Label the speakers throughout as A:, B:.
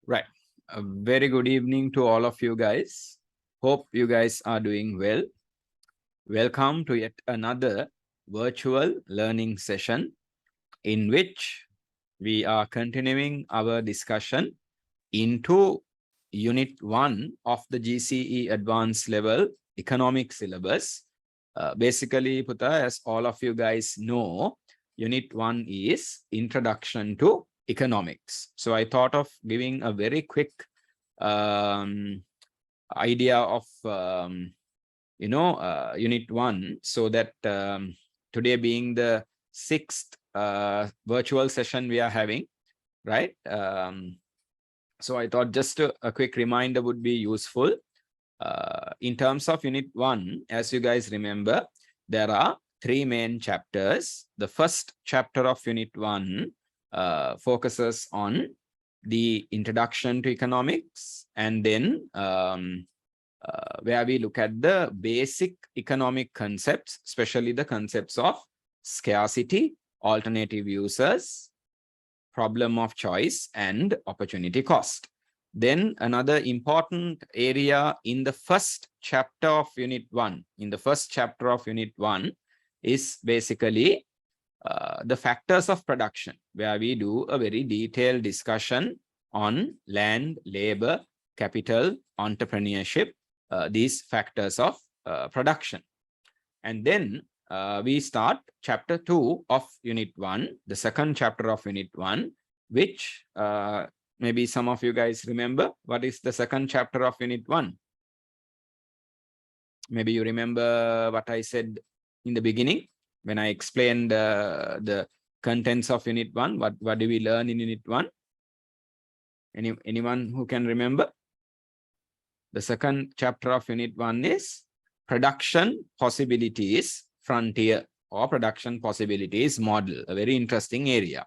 A: Right. A very good evening to all of you guys. Hope you guys are doing well. Welcome to yet another virtual learning session in which we are continuing our discussion into Unit 1 of the GCE Advanced Level Economic Syllabus. Basically, Puta, as all of you guys know, Unit 1 is Introduction to Economics. So I thought of giving a very quick idea of Unit 1, so that today being the 6th virtual session we are having, right? So I thought just a quick reminder would be useful. In terms of Unit 1, as you guys remember, there are 3 main chapters. The first chapter of Unit 1 focuses on the introduction to economics, and then where we look at the basic economic concepts, especially the concepts of scarcity, alternative uses, problem of choice, and opportunity cost. Then another important area in the first chapter of Unit 1, is basically the factors of production, where we do a very detailed discussion on land, labor, capital, entrepreneurship, these factors of production. And then we start chapter 2 of Unit 1, the second chapter of Unit 1, which maybe some of you guys remember. What is the second chapter of Unit 1? Maybe you remember what I said in the beginning when I explained the contents of Unit 1. What do we learn in Unit 1? Anyone who can remember? The second chapter of Unit 1 is Production Possibilities Frontier, or Production Possibilities Model, a very interesting area.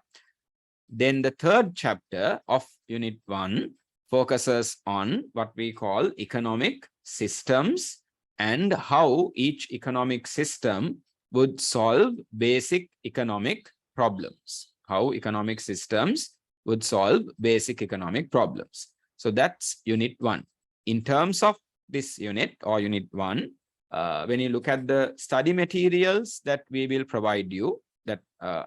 A: Then the third chapter of Unit 1 focuses on what we call economic systems and how each economic system would solve basic economic problems. How economic systems would solve basic economic problems. So that's Unit 1. In terms of this unit or Unit 1, when you look at the study materials that we will provide you, that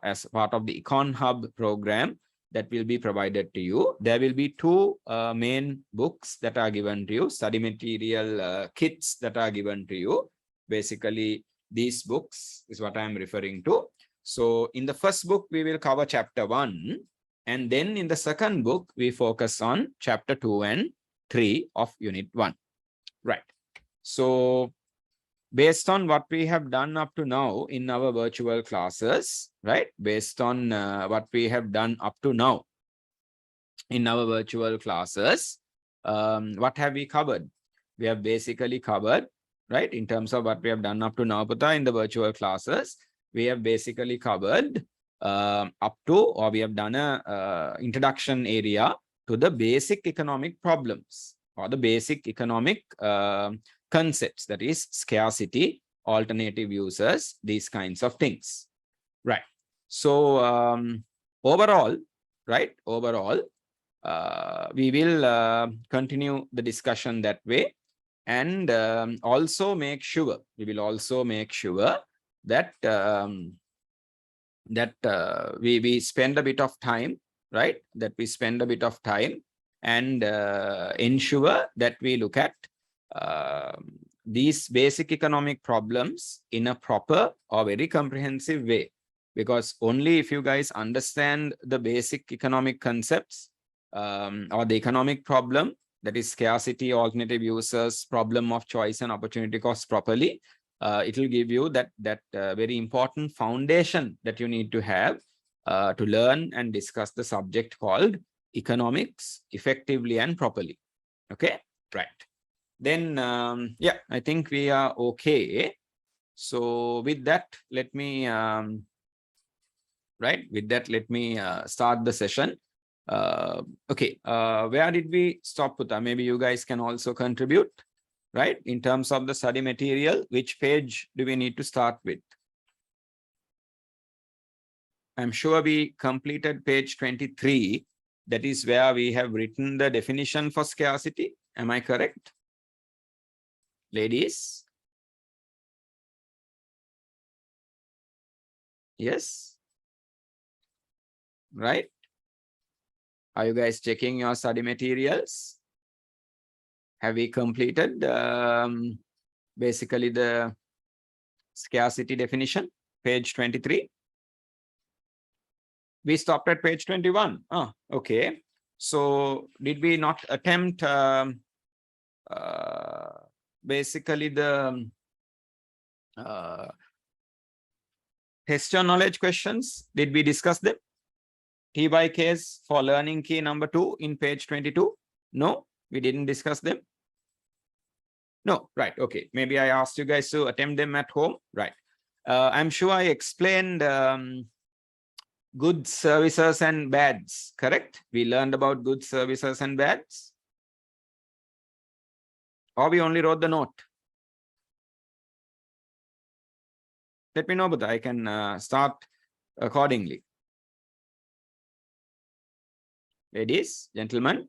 A: as part of the Econ-Hub program that will be provided to you, there will be 2 main books that are given to you, study material kits that are given to you. Basically, these books is what I am referring to. So in the first book, we will cover chapter 1. And then in the second book, we focus on chapter 2 and 3 of Unit 1. Right. So based on what we have done up to now in our virtual classes, right? Based on what we have done up to now in our virtual classes, what have we covered? We have basically covered, right? In terms of what we have done up to now, Pata, in the virtual classes, we have basically covered up to, or we have done a introduction area to the basic economic problems or the basic economic concepts, that is scarcity, alternative uses, these kinds of things. Right. So overall, right, we will continue the discussion that way, and also make sure, that we spend a bit of time, right? That we spend a bit of time and ensure that we look at these basic economic problems in a proper or very comprehensive way. Because only if you guys understand the basic economic concepts or the economic problem, that is scarcity, alternative uses, problem of choice, and opportunity cost properly, it will give you that very important foundation that you need to have to learn and discuss the subject called economics effectively and properly. Okay, right. Then, yeah, I think we are okay. So with that, let me, start the session. Okay, where did we stop, Puta? Maybe you guys can also contribute, right? In terms of the study material, which page do we need to start with? I'm sure we completed page 23 That is where we have written the definition for scarcity. Am I correct? Ladies? Yes? Right? Are you guys checking your study materials? Have we completed basically the scarcity definition? Page 23. We stopped at page 21. Oh, okay. So did we not attempt basically the test your knowledge questions? Did we discuss them? TY case for learning key number 2 in page 22? No, we didn't discuss them. No, right. Okay. Maybe I asked you guys to attempt them at home. Right. I'm sure I explained goods, services, and bads, correct? We learned about goods, services, and bads. Or we only wrote the note. Let me know, but I can start accordingly. Ladies, gentlemen.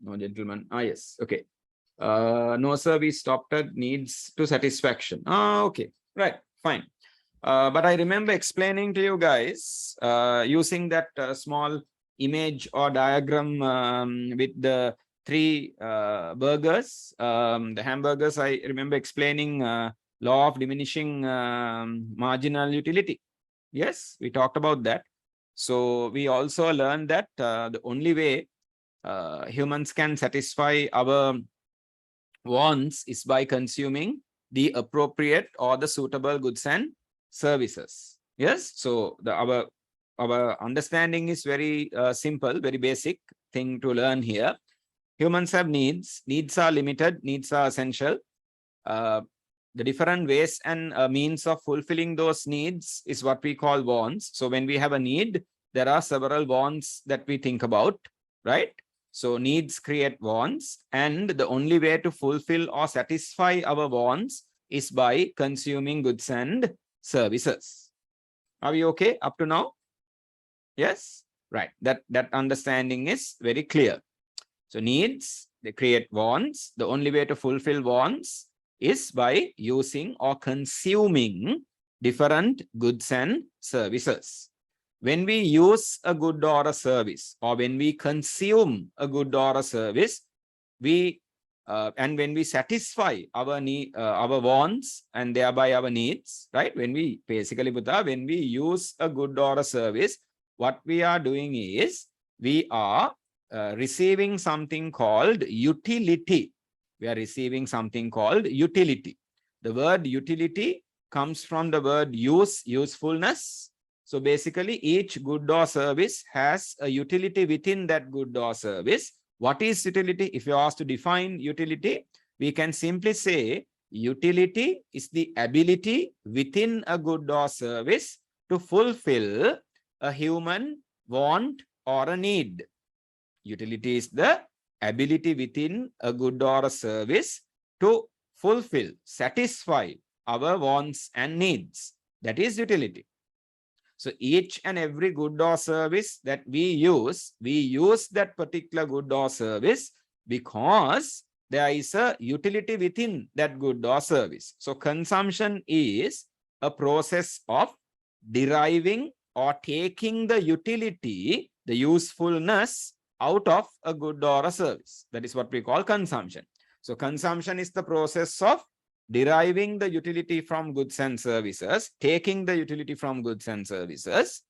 A: No, gentlemen. Ah, yes. Okay. No, sir, we stopped at needs to satisfaction. Ah, okay. Right. Fine. But I remember explaining to you guys using that small image or diagram with the 3 burgers, the hamburgers. I remember explaining law of diminishing marginal utility. Yes, we talked about that. So we also learned that the only way humans can satisfy our wants is by consuming the appropriate or the suitable goods and services. Yes, so our understanding is very simple, very basic thing to learn here. Humans have needs. Needs are limited. Needs are essential. The different ways and means of fulfilling those needs is what we call wants. So when we have a need, there are several wants that we think about, right? So needs create wants, and the only way to fulfill or satisfy our wants is by consuming goods and services. Are we okay up to now? Yes, right. That understanding is very clear. So needs, they create wants. The only way to fulfill wants is by using or consuming different goods and services. When we use a good or a service, or when we consume a good or a service, and when we satisfy our need, our wants, and thereby our needs, right? When we basically when we use a good or a service, what we are doing is we are receiving something called utility. We are receiving something called utility. The word utility comes from the word use, usefulness. So basically, each good or service has a utility within that good or service. What is utility? If you are asked to define utility, we can simply say utility is the ability within a good or service to fulfill a human want or a need. Utility is the ability within a good or a service to fulfill, satisfy our wants and needs. That is utility. So each and every good or service that we use that particular good or service because there is a utility within that good or service. So consumption is a process of deriving or taking the utility, the usefulness out of a good or a service. That is what we call consumption. So consumption is the process of deriving the utility from goods and services, taking the utility from goods and services.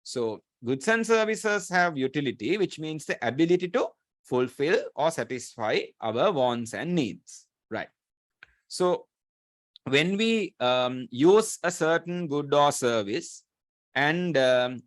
A: So goods and services have utility, which means the ability to fulfill or satisfy our wants and needs, right? So when we use a certain good or service and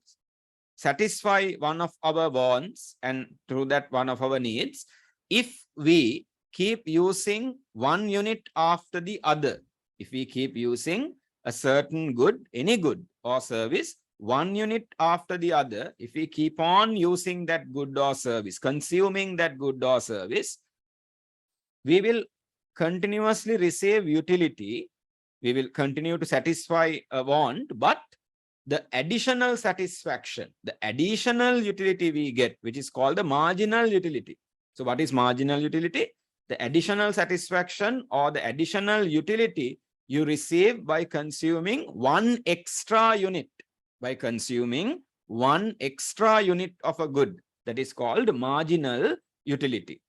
A: satisfy one of our wants and through that one of our needs, if we keep using one unit after the other, if we keep using a certain good, any good or service, one unit after the other, if we keep on using that good or service, consuming that good or service, we will continuously receive utility. We will continue to satisfy a want, but the additional satisfaction, the additional utility we get, which is called the marginal utility. So what is marginal utility? The additional satisfaction or the additional utility you receive by consuming one extra unit, by consuming one extra unit of a good, that is called marginal utility.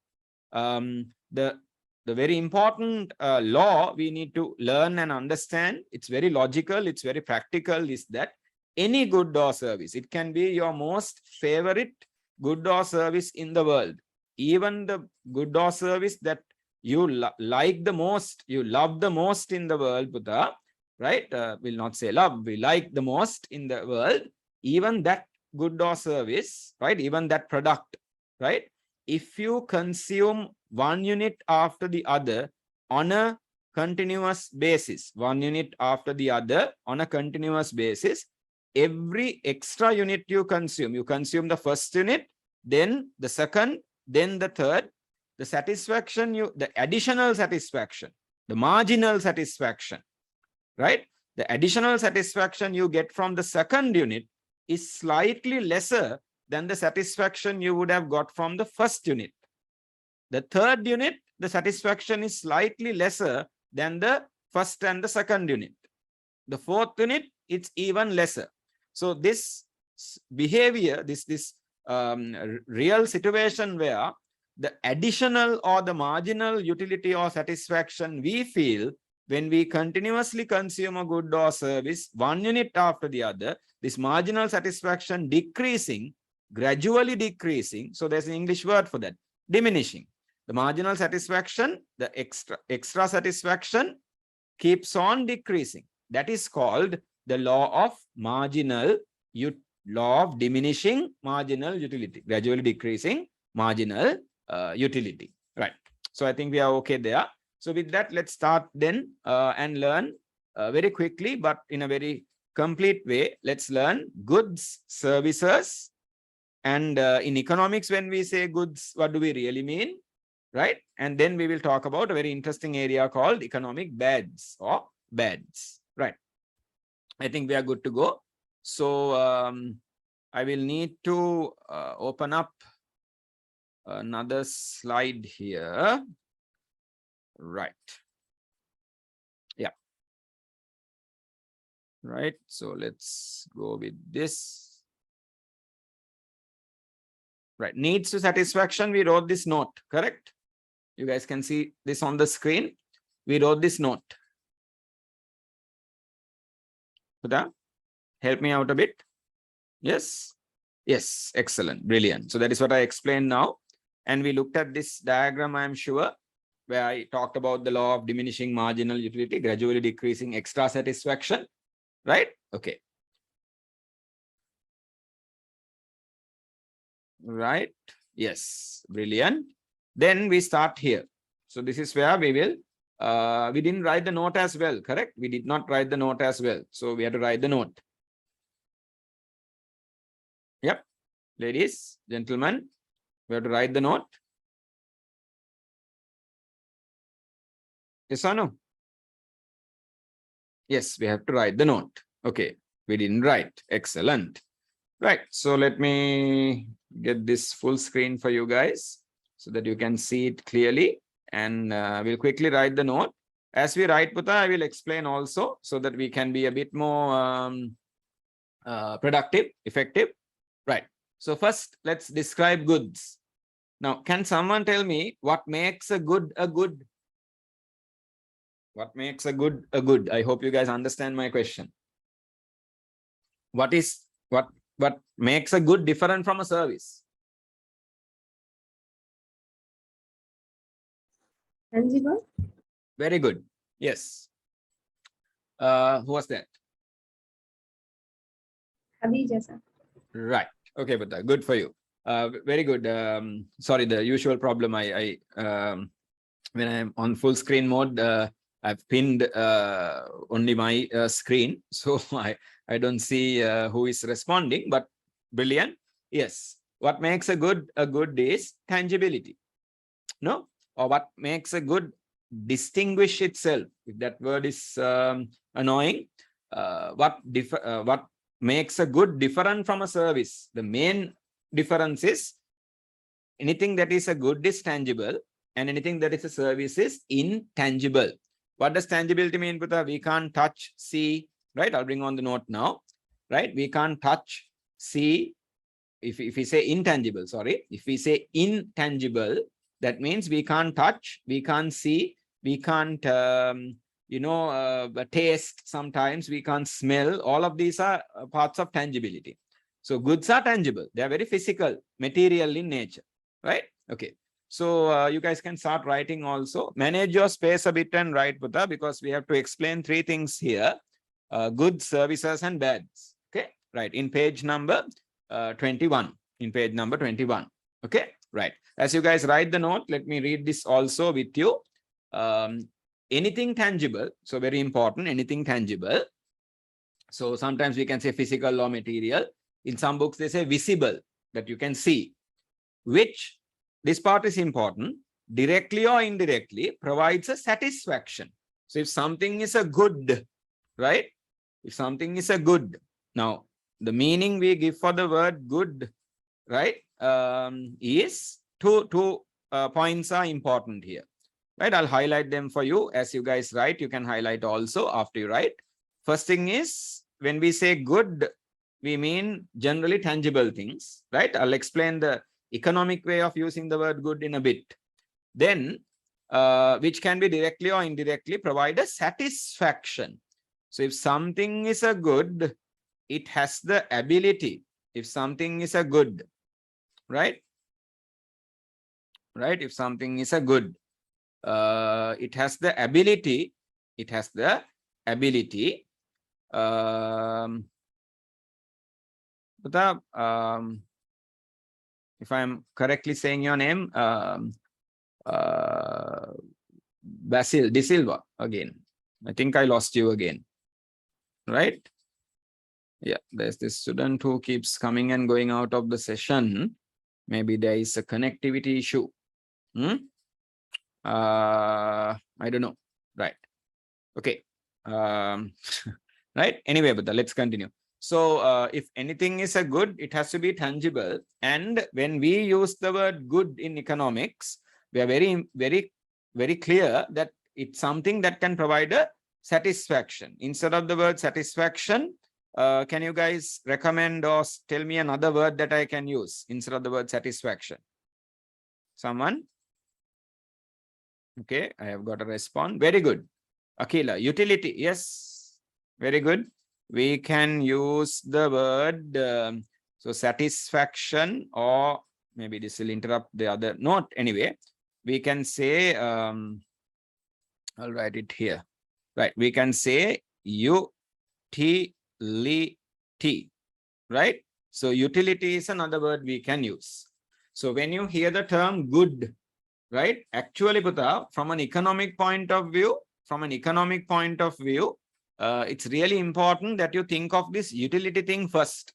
A: The very important law we need to learn and understand, it's very logical, it's very practical, is that any good or service, it can be your most favorite good or service in the world, even the good or service that you like the most, you love the most in the world, Buddha, right? We'll not say love, we like the most in the world, even that good or service, right? Even that product, right? If you consume one unit after the other on a continuous basis, one unit after the other on a continuous basis, every extra unit you consume the first unit, then the second, then the third, the satisfaction the additional satisfaction, the marginal satisfaction, right? The additional satisfaction you get from the second unit is slightly lesser than the satisfaction you would have got from the first unit. The third unit, the satisfaction is slightly lesser than the first and the second unit. The fourth unit, it's even lesser. So this behavior, this real situation where the additional or the marginal utility or satisfaction we feel when we continuously consume a good or service, one unit after the other, this marginal satisfaction decreasing, gradually decreasing. So there's an English word for that, diminishing. The marginal satisfaction, the extra satisfaction keeps on decreasing. That is called the law of law of diminishing marginal utility, gradually decreasing marginal utility, right? So I think we are okay there. So with that, let's start then and learn very quickly, but in a very complete way. Let's learn goods, services, and in economics, when we say goods, what do we really mean, right? And then we will talk about a very interesting area called economic bads or bads, right? I think we are good to go. So I will need to open up another slide here. Right. Yeah. Right. So let's go with this. Right. Needs to satisfaction. We wrote this note, correct? You guys can see this on the screen. We wrote this note. Sudha, help me out a bit. Yes. Yes. Excellent. Brilliant. So that is what I explained now. And we looked at this diagram, I'm sure, where I talked about the law of diminishing marginal utility, gradually decreasing extra satisfaction, right? Okay. Right. Yes. Brilliant. Then we start here. So this is where we will, we didn't write the note as well, correct? We did not write the note as well. So we have to write the note. Yep. Ladies, gentlemen, we have to write the note. Yes or no? Yes, we have to write the note. Okay, we didn't write. Excellent. Right, so let me get this full screen for you guys so that you can see it clearly, and we'll quickly write the note. As we write, Putta, I will explain also so that we can be a bit more productive, effective. Right, so first let's describe goods. Now, can someone tell me what makes a good a good? What makes a good a good? I hope you guys understand my question. What makes a good different from a service?
B: Tangible.
A: Very good. Yes. Who was that?
B: Khadija, sir.
A: Right. Okay, but good for you. Very good. Sorry, the usual problem. When I'm on full screen mode, I've pinned only my screen, so I don't see who is responding. But brilliant. Yes. What makes a good is tangibility. No? Or what makes a good distinguish itself? If that word is annoying, what makes a good different from a service? The main difference is anything that is a good is tangible and anything that is a service is intangible. What does tangibility mean, Putha? We can't touch, see, right? I'll bring on the note now, right? We can't touch, see. If we say intangible, sorry, if we say intangible, that means we can't touch, we can't see, we can't, taste sometimes, we can't smell. All of these are parts of tangibility. So goods are tangible. They are very physical, material in nature, right? Okay. So you guys can start writing also. Manage your space a bit and write, Putha, because we have to explain 3 things here. Goods, services, and bads. Okay, right. In page number 21. In page number 21. Okay, right. As you guys write the note, let me read this also with you. Anything tangible. So very important, anything tangible. So sometimes we can say physical or material. In some books, they say visible, that you can see, which this part is important, directly or indirectly provides a satisfaction. So if something is a good, right? If something is a good, now the meaning we give for the word good, right, is two points are important here, right? I'll highlight them for you. As you guys write, you can highlight also after you write. First thing is, when we say good, we mean generally tangible things, right? I'll explain the economic way of using the word good in a bit. Then, which can be directly or indirectly provide a satisfaction. So if something is a good, it has the ability. If something is a good, right? Right? If something is a good, it has the ability. It has the ability. If I'm correctly saying your name, Basil De Silva again. I think I lost you again, right? Yeah, there's this student who keeps coming and going out of the session. Maybe there is a connectivity issue. I don't know. Right. Okay. Right. Anyway, but let's continue. So if anything is a good, it has to be tangible. And when we use the word good in economics, we are very, very, very clear that it's something that can provide a satisfaction. Instead of the word satisfaction, can you guys recommend or tell me another word that I can use instead of the word satisfaction? Someone? Okay, I have got a response. Very good. Akila, utility. Yes, very good. We can use the word, so satisfaction, or maybe this will interrupt the other note. Anyway, we can say, I'll write it here. Right, we can say utility, right? So utility is another word we can use. So when you hear the term good, right, actually, Putha, from an economic point of view, it's really important that you think of this utility thing first.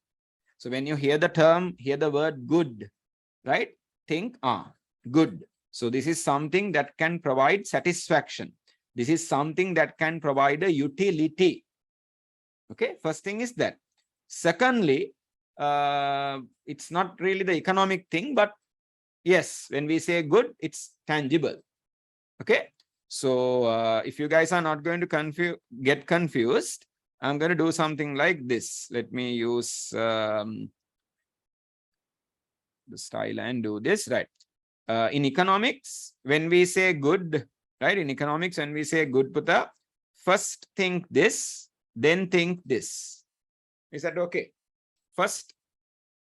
A: So when you hear the term, hear the word good, right? Think, good. So this is something that can provide satisfaction. This is something that can provide a utility. Okay, first thing is that. Secondly, it's not really the economic thing, but yes, when we say good, it's tangible. Okay. So if you guys are not going to get confused, I'm going to do something like this. Let me use the style and do this, right? In economics, when we say good, right? In economics, when we say good, Putha, first think this, then think this. Is that okay? First,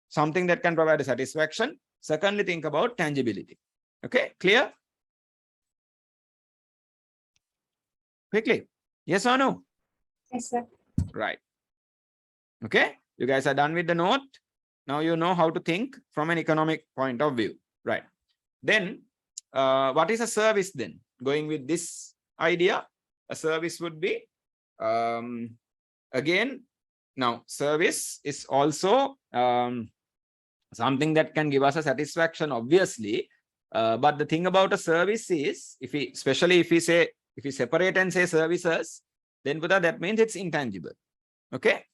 A: something that can provide a satisfaction. Secondly, think about tangibility. Okay, clear? Quickly. Yes or no?
B: Yes, sir.
A: Right. Okay. You guys are done with the note. Now you know how to think from an economic point of view. Right. Then, what is a service then? Going with this idea, a service would be, again, now service is also something that can give us a satisfaction, obviously. But the thing about a service is, especially if we separate and say services, then that means it's intangible. Okay.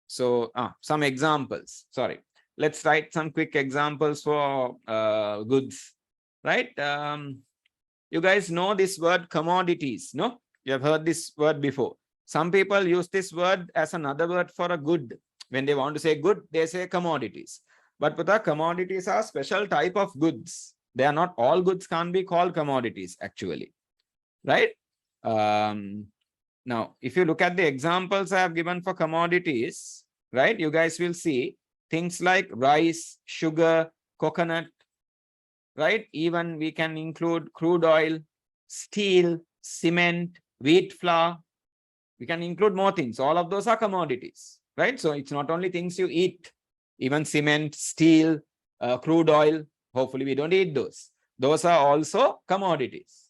A: So some examples. Sorry. Let's write some quick examples for goods. Right? You guys know this word commodities, no? You have heard this word before. Some people use this word as another word for a good. When they want to say good, they say commodities. But Putha, commodities are special type of goods. They are not all goods can't be called commodities actually. Right? Now, if you look at the examples I have given for commodities, right, you guys will see things like rice, sugar, coconut, right? Even we can include crude oil, steel, cement, wheat flour. We can include more things. All of those are commodities, right? So it's not only things you eat, even cement, steel, crude oil. Hopefully we don't eat those. Those are also commodities.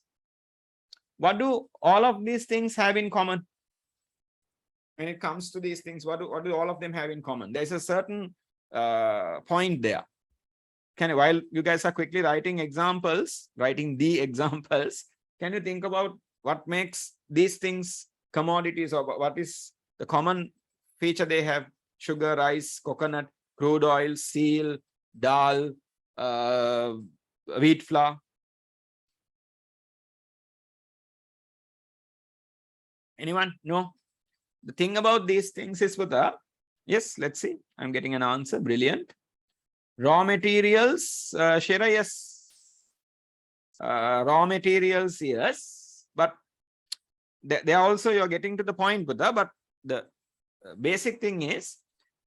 A: What do all of these things have in common? When it comes to these things, what do all of them have in common? There's a certain point there. While you guys are quickly writing the examples, can you think about what makes these things commodities, or what is the common feature they have? Sugar, rice, coconut, crude oil, steel, dal, wheat flour. Anyone? No? The thing about these things is yes, let's see. I'm getting an answer. Brilliant. Raw materials, Shira, yes. Raw materials, yes. But they are also, you're getting to the point, Buddha. But the basic thing is,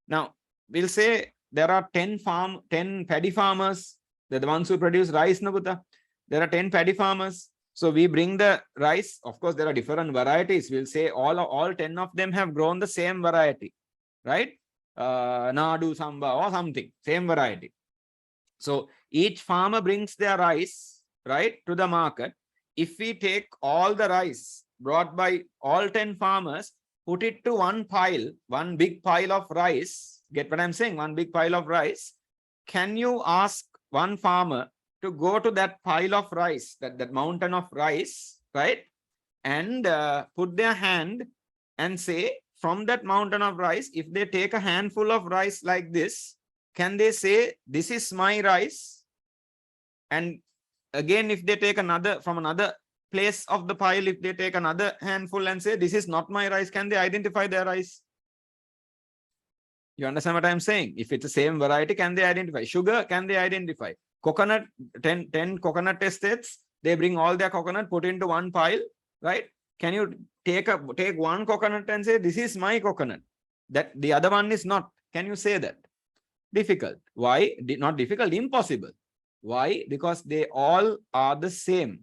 A: now we'll say there are 10 paddy farmers. They're the ones who produce rice, no, Buddha. There are 10 paddy farmers. So we bring the rice. Of course, there are different varieties. We'll say all 10 of them have grown the same variety, right? Nadu, Samba, or something, same variety. So each farmer brings their rice, right, to the market. If we take all the rice brought by all 10 farmers, put it to one pile, one big pile of rice, get what I'm saying? One big pile of rice. Can you ask one farmer to go to that pile of rice, that mountain of rice, right? And put their hand and say, from that mountain of rice, if they take a handful of rice like this, can they say, this is my rice? And again, if they take another from another place of the pile, if they take another handful and say, this is not my rice, can they identify their rice? You understand what I'm saying? If it's the same variety, can they identify? Sugar, can they identify? Coconut, 10 coconut estates, they bring all their coconut, put into one pile, right? Can you take one coconut and say, this is my coconut? That the other one is not. Can you say that? Difficult. Why? Not difficult, impossible. Why? Because they all are the same.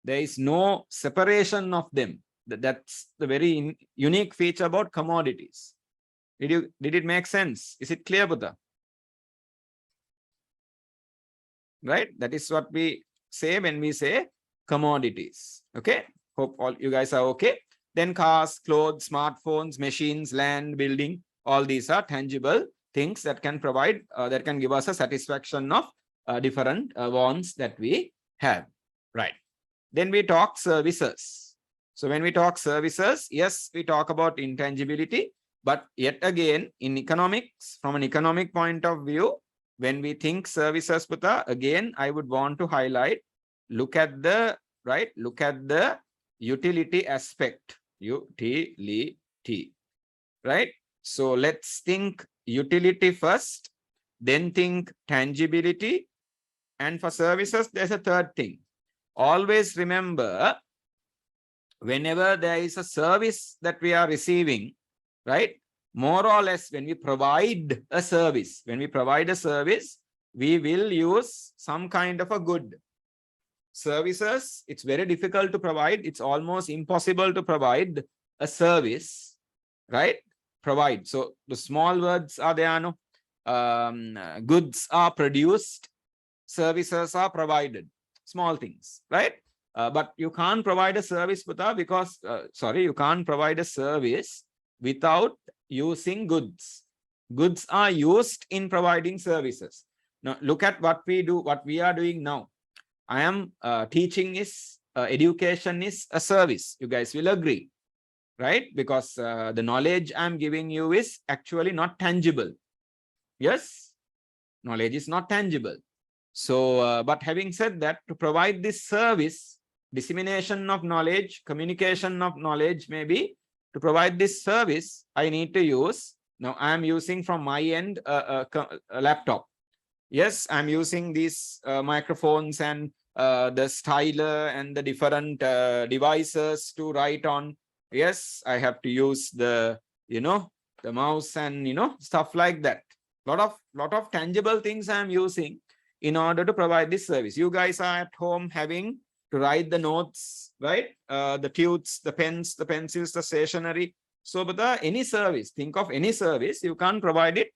A: There is no separation of them. That's the very unique feature about commodities. Did it make sense? Is it clear, Buddha? Right? That is what we say when we say commodities. Okay? Hope all you guys are okay. Then cars, clothes, smartphones, machines, land, building, all these are tangible things that can provide, that can give us a satisfaction of different wants that we have. Right. Then we talk services. So when we talk services, yes, we talk about intangibility. But yet again, in economics, from an economic point of view, when we think services, Putha, again, I would want to highlight, look at the utility aspect. Utility, right? So let's think utility first, then think tangibility. And for services, there's a third thing. Always remember, whenever there is a service that we are receiving, right? More or less, when we provide a service, we will use some kind of a good. Services, it's very difficult to provide. It's almost impossible to provide a service, right? Provide. So the small words are there, no? Goods are produced, services are provided. Small things, right? But you can't provide a service because, you can't provide a service without using goods. Goods are used in providing services. Now, look at what we do, what we are doing now. I am teaching is, education is a service. You guys will agree, right? Because the knowledge I'm giving you is actually not tangible. Yes, knowledge is not tangible. So, but having said that, to provide this service, dissemination of knowledge, communication of knowledge, maybe to provide this service, I need to use, now I'm using from my end a laptop. Yes, I'm using these microphones and the styler and the different devices to write on. Yes, I have to use the, the mouse and, stuff like that. Lot of tangible things I'm using in order to provide this service. You guys are at home having to write the notes, right? The tutes, the pens, the pencils, the stationery. So, but any service, think of any service, you can't provide it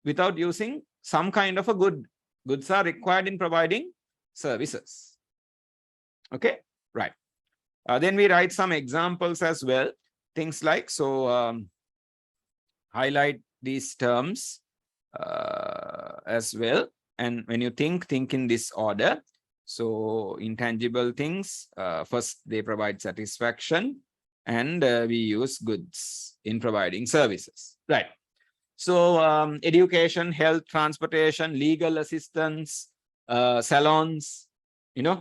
A: without using some kind of a good. Goods are required in providing services. Okay, right. Then we write some examples as well. Things like, so highlight these terms as well. And when you think in this order. So intangible things, first they provide satisfaction, and we use goods in providing services. Right. So education, health, transportation, legal assistance, salons,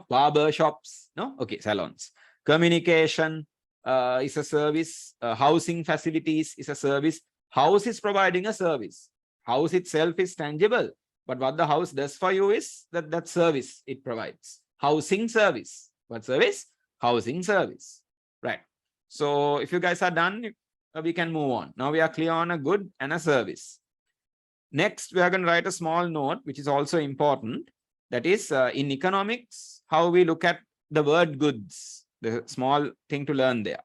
A: barber shops, no? Okay, salons. Communication is a service. Housing facilities is a service. House is providing a service. House itself is tangible. But what the house does for you is that service it provides. Housing service. What service? Housing service. Right. So if you guys are done, we can move on. Now we are clear on a good and a service. Next, we are going to write a small note, which is also important. That is in economics, how we look at the word goods. The small thing to learn there.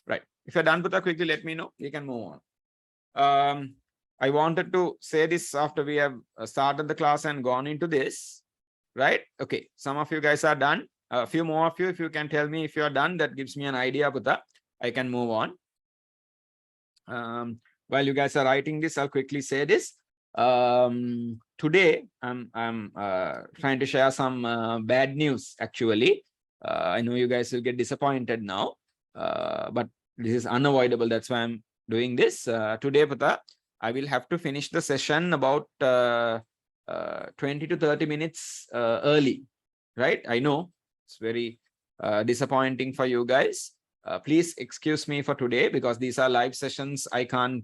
A: Right. If you're done, Putha, quickly let me know. We can move on. I wanted to say this after we have started the class and gone into this. Right. Okay. Some of you guys are done. A few more of you, if you can tell me if you are done, that gives me an idea, Putha. I can move on. While you guys are writing this, I'll quickly say this. Today, I'm trying to share some bad news, actually. I know you guys will get disappointed now, but this is unavoidable. That's why I'm doing this. Today, Pata, I will have to finish the session about 20 to 30 minutes early, right? I know it's very disappointing for you guys. Please excuse me for today because these are live sessions. I can't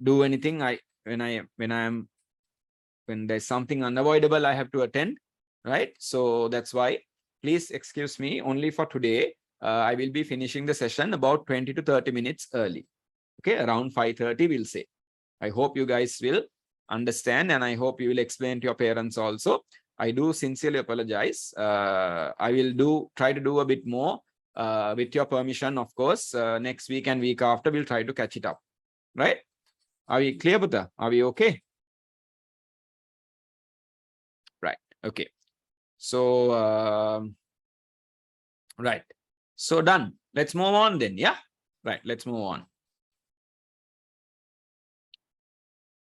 A: do anything. When there's something unavoidable, I have to attend, right? So that's why. Please excuse me. Only for today, I will be finishing the session about 20 to 30 minutes early. Okay, around 5:30, we'll say. I hope you guys will understand, and I hope you will explain to your parents also. I do sincerely apologize. I will try to do a bit more with your permission, of course. Next week and week after, we'll try to catch it up. Right? Are we clear, Buddha? Are we okay? Right. Okay. So, right. So done. Let's move on then. Yeah. Right. Let's move on.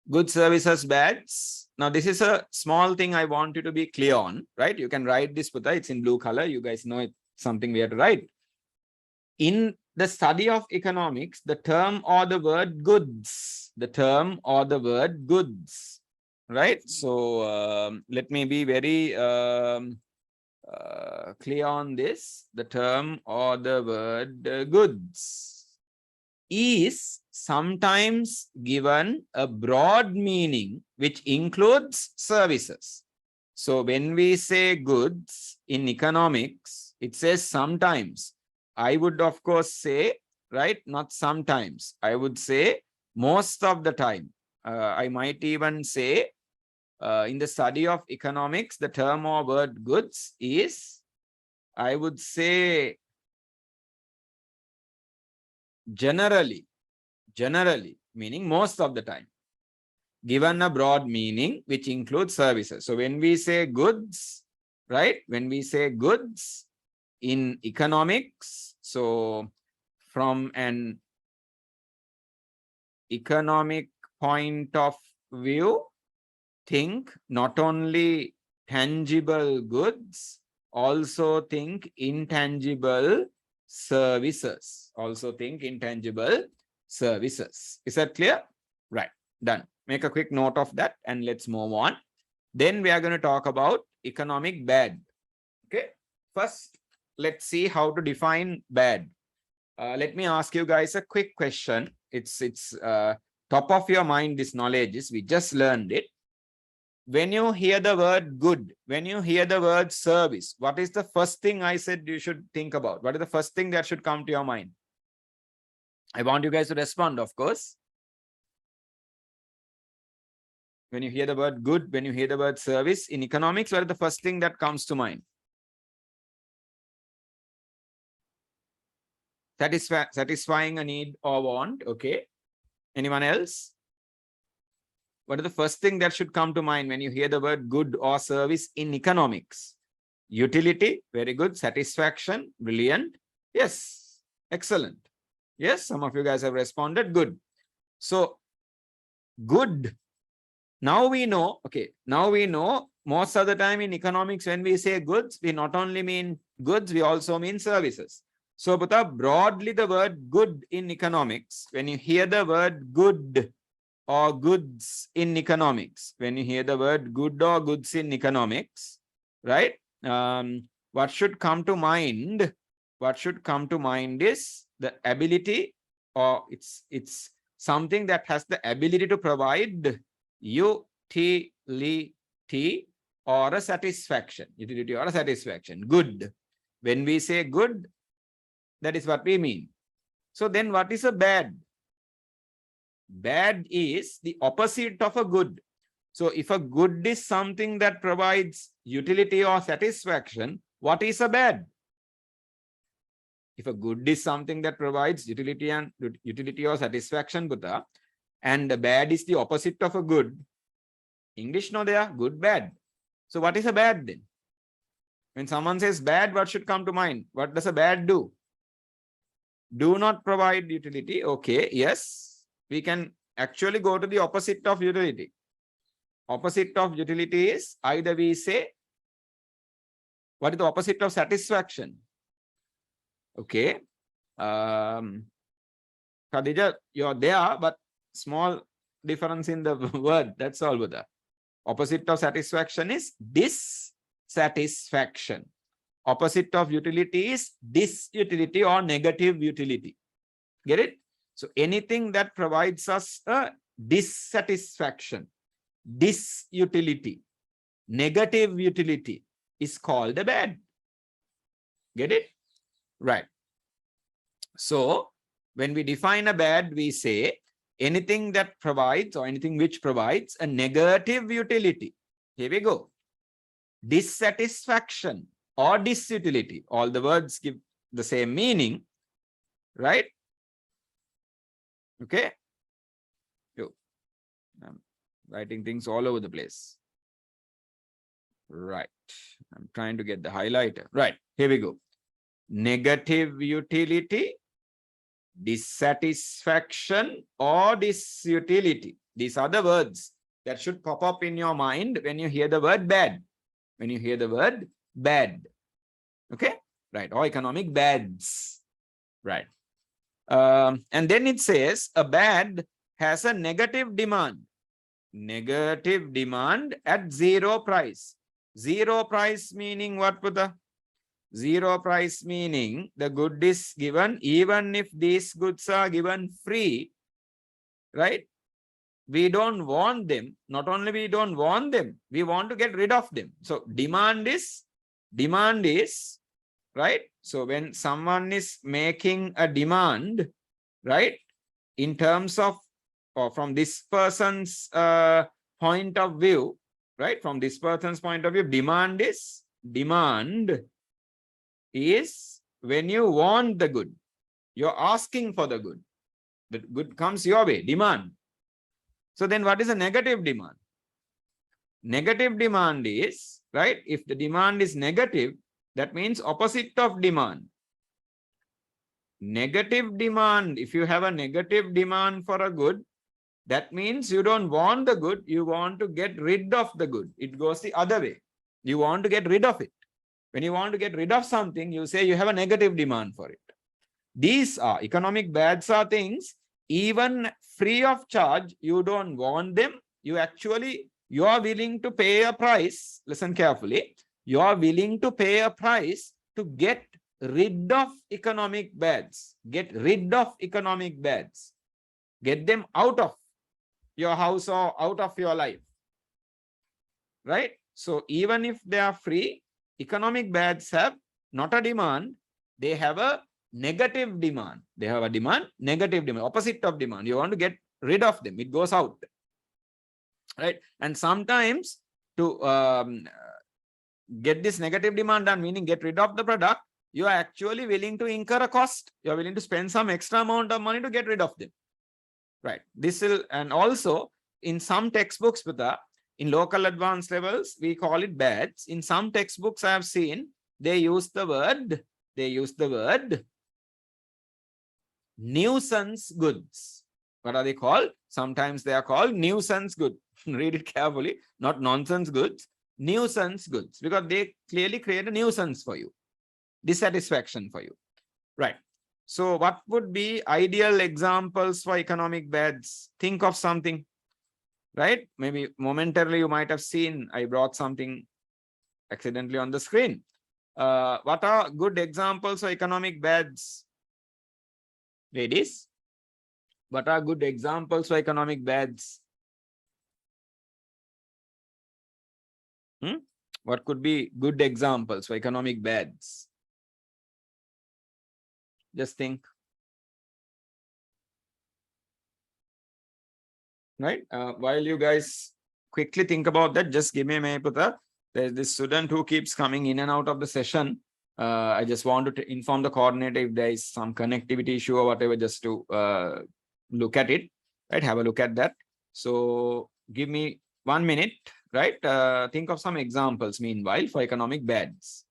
A: Good services, bads. Now, this is a small thing I want you to be clear on, right? You can write this, Putha. It's in blue color. You guys know it's something we have to write. In the study of economics, the term or the word goods, right? So, let me be very clear on this. The term or the word goods is sometimes given a broad meaning which includes services. So when we say goods in economics, it says sometimes. I would, of course, say, right, not sometimes. I would say most of the time. I might even say in the study of economics, the term or word goods is, I would say, generally, meaning most of the time, given a broad meaning which includes services. So when we say goods, right, when we say goods in economics, so from an economic point of view, think not only tangible goods, also think intangible services. Also think intangible services. Is that clear? Right. Done. Make a quick note of that and let's move on. Then we are going to talk about economic bad. Okay. First, let's see how to define bad. Let me ask you guys a quick question. It's top of your mind, this knowledge is, we just learned it. When you hear the word good, when you hear the word service, what is the first thing I said you should think about? What is the first thing that should come to your mind? I want you guys to respond, of course. When you hear the word good, when you hear the word service in economics, what is the first thing that comes to mind? Satisfying a need or want. Okay. Anyone else? What is the first thing that should come to mind when you hear the word good or service in economics? Utility, very good. Satisfaction, brilliant. Yes, excellent. Yes, some of you guys have responded. Good. So, good. Now we know, okay, now we know most of the time in economics, when we say goods, we not only mean goods, we also mean services. So, broadly the word good in economics, when you hear the word good or goods in economics, when you hear the word good or goods in economics, right? What should come to mind? What should come to mind is the ability, or it's something that has the ability to provide utility or a satisfaction. Utility or a satisfaction. Good. When we say good, that is what we mean. So then what is a bad? Bad is the opposite of a good. So if a good is something that provides utility or satisfaction, what is a bad? If a good is something that provides utility or satisfaction, Buddha, and the bad is the opposite of a good, English no there, good, bad. So what is a bad then? When someone says bad, what should come to mind? What does a bad do? Do not provide utility. Okay, yes. We can actually go to the opposite of utility. Opposite of utility is either we say, what is the opposite of satisfaction? Okay. Khadija, you're there, but small difference in the word. That's all, Buddha. Opposite of satisfaction is dissatisfaction. Opposite of utility is disutility or negative utility. Get it? So anything that provides us a dissatisfaction, disutility, negative utility is called a bad. Get it? Right. So when we define a bad, we say anything that provides or anything which provides a negative utility. Here we go. Dissatisfaction or disutility. All the words give the same meaning, right? Okay. I'm writing things all over the place. Right. I'm trying to get the highlighter. Right. Here we go. Negative utility, dissatisfaction, or disutility. These are the words that should pop up in your mind when you hear the word bad. When you hear the word bad. Okay? Right. Or economic bads. Right. And then it says a bad has a negative demand. Negative demand at zero price. Zero price meaning what, Buddha? Zero price meaning the good is given even if these goods are given free, right? We don't want them. Not only we don't want them, we want to get rid of them. So demand is, right? So when someone is making a demand, right, in terms of, or from this person's point of view, right, from this person's point of view, demand is when you want the good, you're asking for the good. The good comes your way, demand. So then what is a negative demand? Negative demand is, right, if the demand is negative, that means opposite of demand. Negative demand, if you have a negative demand for a good, that means you don't want the good, you want to get rid of the good. It goes the other way. You want to get rid of it. When you want to get rid of something, you say you have a negative demand for it. These are economic bads are things, even free of charge, you don't want them. You are willing to pay a price. Listen carefully. You are willing to pay a price to get rid of economic bads. Get rid of economic bads. Get them out of your house or out of your life. Right? So even if they are free, economic bads have not a demand, they have a negative demand. They have a demand, negative demand, opposite of demand. You want to get rid of them. It goes out. Right? And sometimes to get this negative demand done, meaning get rid of the product, you are actually willing to incur a cost. You are willing to spend some extra amount of money to get rid of them. Right. This will, and also in some textbooks, in local advanced levels, we call it bads. In some textbooks I have seen, they use the word nuisance goods. What are they called? Sometimes they are called nuisance goods. Read it carefully, not nonsense goods, nuisance goods, because they clearly create a nuisance for you, dissatisfaction for you. Right. So what would be ideal examples for economic bads? Think of something. Right? Maybe momentarily you might have seen I brought something accidentally on the screen. What are good examples of economic bads? Ladies, what are good examples for economic bads? What could be good examples for economic bads? Just think. Right? While you guys quickly think about that, just give me a minute. There's this student who keeps coming in and out of the session. I just wanted to inform the coordinator if there is some connectivity issue or whatever, just to look at it. Right? Have a look at that. So give me 1 minute. Right? Think of some examples meanwhile for economic bads.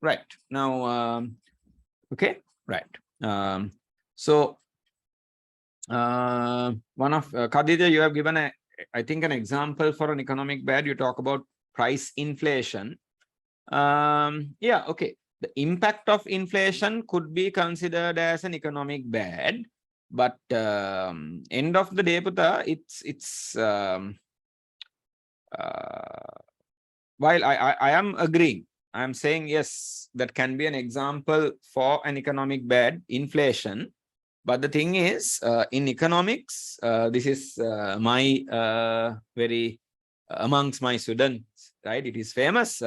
A: Right. Now, okay. Right. So one of Khadija, you have given I think an example for an economic bad. You talk about price inflation. Yeah, okay. The impact of inflation could be considered as an economic bad, but end of the day, it's while I am agreeing, I am saying yes, that can be an example for an economic bad, inflation. But the thing is, in economics, this is my very amongst my students, right? It is famous.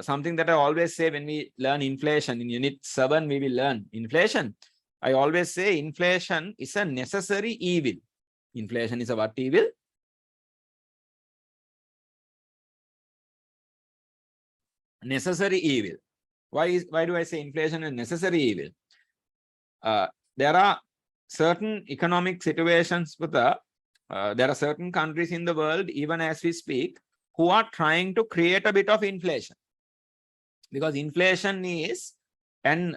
A: Something that I always say when we learn inflation in unit 7, we will learn inflation. I always say inflation is a necessary evil. Inflation is a what evil? Necessary evil. Why do I say inflation is necessary evil? There are certain economic situations with there are certain countries in the world, even as we speak, who are trying to create a bit of inflation. Because inflation is an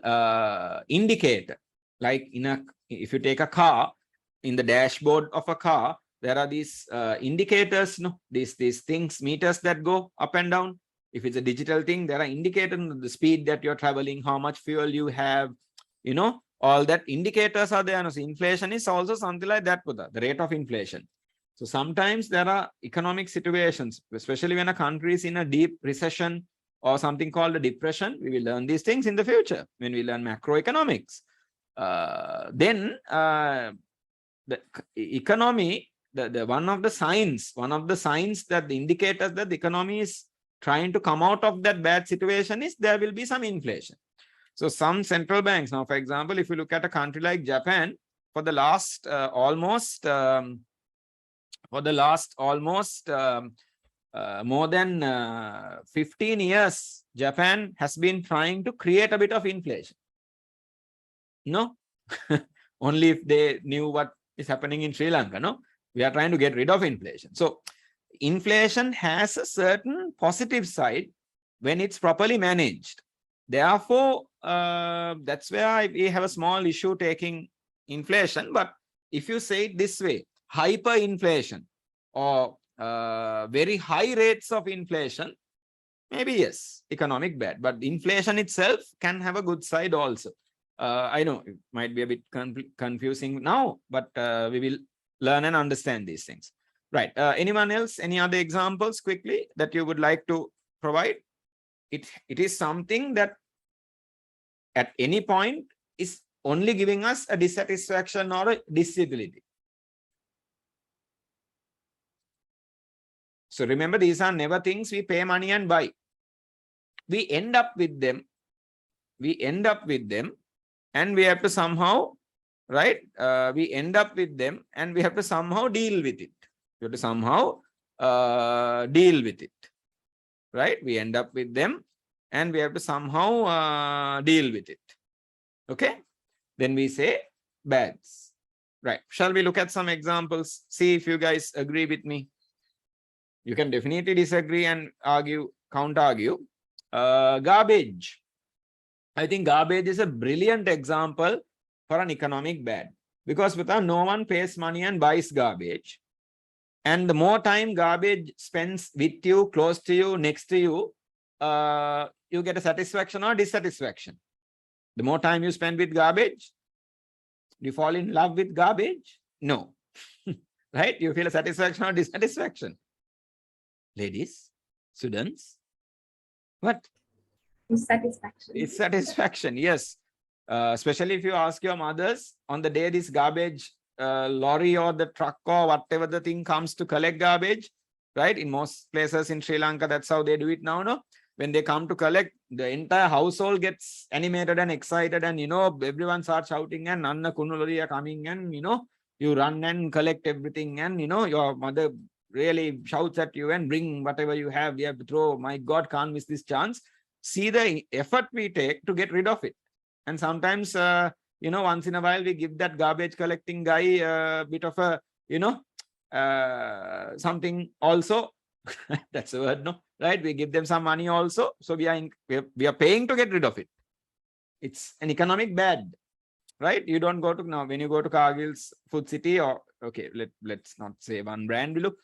A: indicator. Like if you take a car, in the dashboard of a car, there are these indicators, no, these things, meters that go up and down. If it's a digital thing, there are indicators, the speed that you're traveling, how much fuel you have, all that indicators are there. So inflation is also something like that, the rate of inflation. So sometimes there are economic situations, especially when a country is in a deep recession or something called a depression. We will learn these things in the future when we learn macroeconomics. Then the economy, one of the signs that the indicators that the economy is trying to come out of that bad situation is there will be some inflation. So some central banks, now for example, if you look at a country like Japan, for the last more than 15 years, Japan has been trying to create a bit of inflation. No, only if they knew what is happening in Sri Lanka. No, we are trying to get rid of inflation. So inflation has a certain positive side when it's properly managed. Therefore, that's where we have a small issue taking inflation. But if you say it this way, hyperinflation or very high rates of inflation, maybe yes, economic bad. But inflation itself can have a good side also. I know it might be a bit confusing now, but we will learn and understand these things. Right. Anyone else? Any other examples quickly that you would like to provide? It is something that at any point is only giving us a dissatisfaction or a disability. So remember, these are never things we pay money and buy. We end up with them. And we have to somehow, right? We end up with them and we have to somehow deal with it. We have to somehow deal with it, right? We end up with them and we have to somehow deal with it. Okay? Then we say bads. Right. Shall we look at some examples? See if you guys agree with me. You can definitely disagree and argue, counter-argue. Garbage. I think garbage is a brilliant example for an economic bad, because without no one pays money and buys garbage. And the more time garbage spends with you, close to you, next to you, you get a satisfaction or dissatisfaction. The more time you spend with garbage, do you fall in love with garbage? No. Right? You feel a satisfaction or dissatisfaction. Ladies, students, what?
B: Dissatisfaction.
A: It's satisfaction, yes. Especially if you ask your mothers on the day this garbage lorry or the truck or whatever the thing comes to collect garbage, right? In most places in Sri Lanka, that's how they do it now, no? When they come to collect, the entire household gets animated and excited, and everyone starts shouting, and Nanna Kunulori are coming, and you run and collect everything, and your mother really shouts at you and bring whatever you have, we have to throw. My God, can't miss this chance. See the effort we take to get rid of it. And sometimes once in a while we give that garbage collecting guy a bit of a something also. That's the word, no? Right? We give them some money also. So we are paying to get rid of it. It's an economic bad, right? You don't go to, now when you go to Cargill's Food City, or okay, let's not say one brand, look,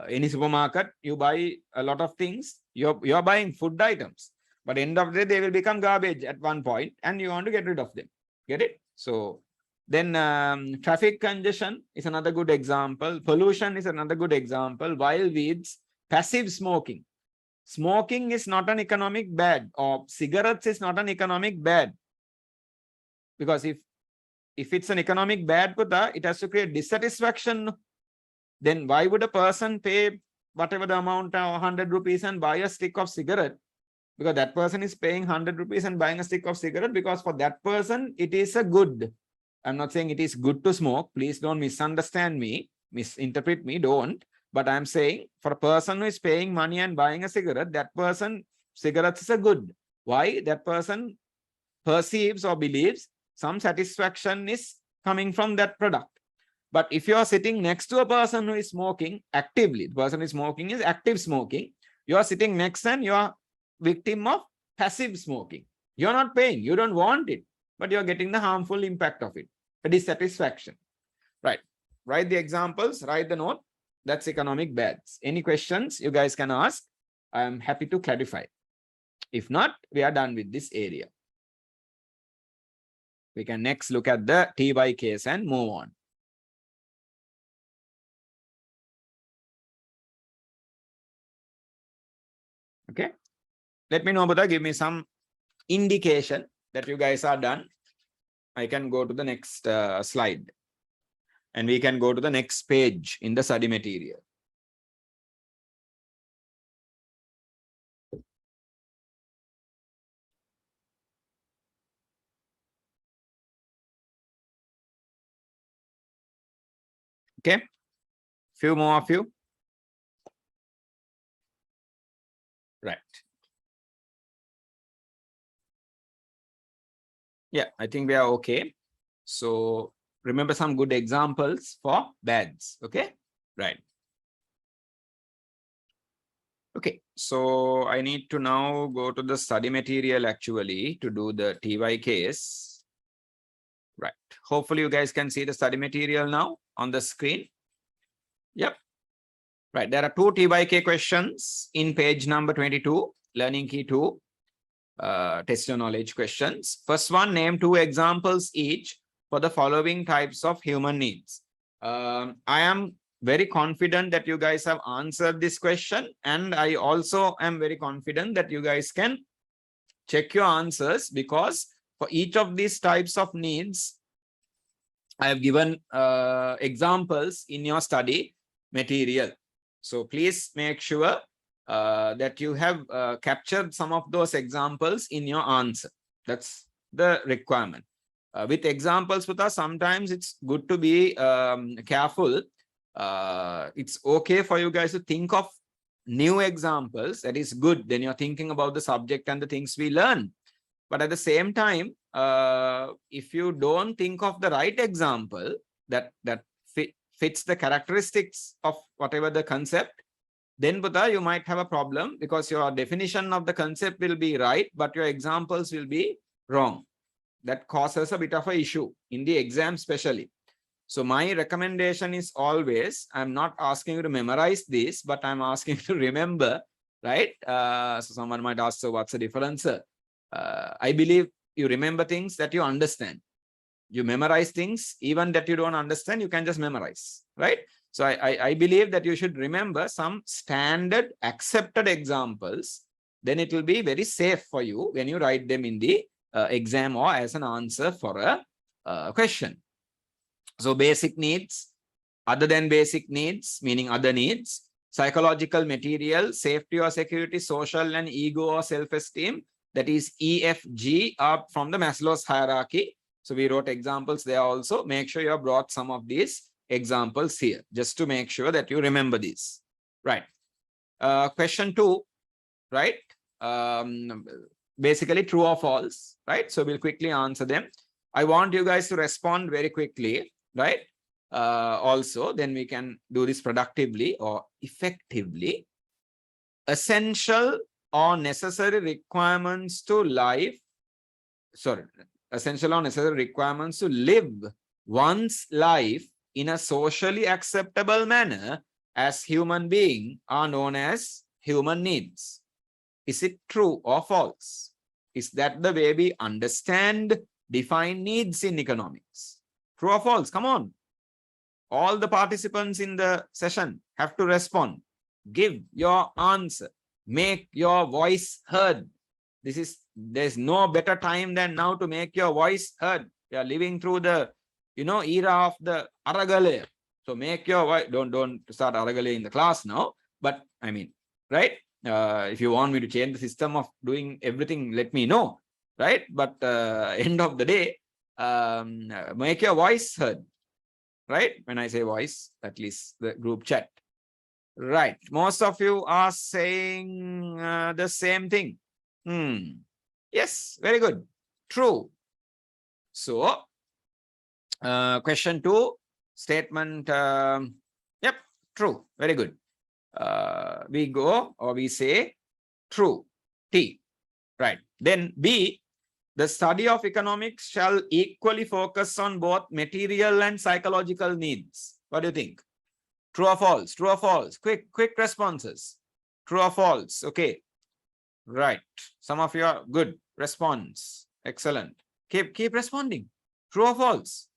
A: any supermarket, you buy a lot of things. You're buying food items, but end of the day they will become garbage at one point, and you want to get rid of them. Get it? So then traffic congestion is another good example. Pollution is another good example. Wild weeds, passive smoking. Smoking is not an economic bad, or cigarettes is not an economic bad. Because if if it's an economic bad, Putha, it has to create dissatisfaction. Then why would a person pay whatever the amount of 100 rupees and buy a stick of cigarette? Because that person is paying 100 rupees and buying a stick of cigarette because for that person, it is a good. I'm not saying it is good to smoke. Please don't misunderstand me, misinterpret me, don't. But I'm saying for a person who is paying money and buying a cigarette, that person, cigarettes is a good. Why? That person perceives or believes some satisfaction is coming from that product. But if you are sitting next to a person who is smoking actively, the person who is smoking is active smoking. You are sitting next and you are victim of passive smoking. You're not paying, you don't want it, but you're getting the harmful impact of it, a dissatisfaction. Right. Write the examples, write the note. That's economic bads. Any questions you guys can ask? I'm happy to clarify. If not, we are done with this area. We can next look at the TY case and move on. Okay. Let me know, Buddha, give me some indication that you guys are done. I can go to the next slide. And we can go to the next page in the study material. Okay. Few more of you. Right. Yeah, I think we are okay. So remember some good examples for bads. Okay. Right. Okay. So I need to now go to the study material actually to do the TY case. Right. Hopefully you guys can see the study material now on the screen. Yep. Right. There are two TYK questions in page number 22, Learning Key 2, test your knowledge questions. First one, name two examples each for the following types of human needs. I am very confident that you guys have answered this question, and I also am very confident that you guys can check your answers, because for each of these types of needs, I have given examples in your study material. So please make sure that you have captured some of those examples in your answer. That's the requirement. With examples, Putha, sometimes it's good to be careful. It's okay for you guys to think of new examples. That is good. Then you're thinking about the subject and the things we learn. But at the same time, if you don't think of the right example that fits the characteristics of whatever the concept, then Buddha, you might have a problem, because your definition of the concept will be right, but your examples will be wrong. That causes a bit of an issue in the exam especially. So my recommendation is always, I'm not asking you to memorize this, but I'm asking you to remember, right? So someone might ask, so what's the difference? I believe you remember things that you understand. You memorize things, even that you don't understand, you can just memorize, right? So I believe that you should remember some standard accepted examples. Then it will be very safe for you when you write them in the exam or as an answer for a question. So basic needs, other than basic needs, meaning other needs, psychological material, safety or security, social and ego or self-esteem, that is EFG, up from the Maslow's hierarchy. So we wrote examples there also. Make sure you have brought some of these examples here, just to make sure that you remember these. Right. Question 2, right? Basically true or false, right? So we'll quickly answer them. I want you guys to respond very quickly, right? Also, then we can do this productively or effectively. Essential or necessary requirements to life, essential or necessary requirements to live one's life in a socially acceptable manner as human being are known as human needs. Is it true or false? Is that the way we understand, define needs in economics? True or false? Come on. All the participants in the session have to respond. Give your answer. Make your voice heard. There's no better time than now to make your voice heard. We are living through the era of the Aragale. So make your voice, don't start Aragale in the class now, but I mean, right? If you want me to change the system of doing everything, let me know, right? But end of the day, make your voice heard, right? When I say voice, at least the group chat. Right. Most of you are saying the same thing. Yes, very good. True. So, question 2, statement, yep, true. Very good. We go or we say true. T. Right. Then B, the study of economics shall equally focus on both material and psychological needs. What do you think? True or false? True or false? Quick responses. True or false? Okay. Right. Some of you are good. Response. Excellent. Keep responding. True or false?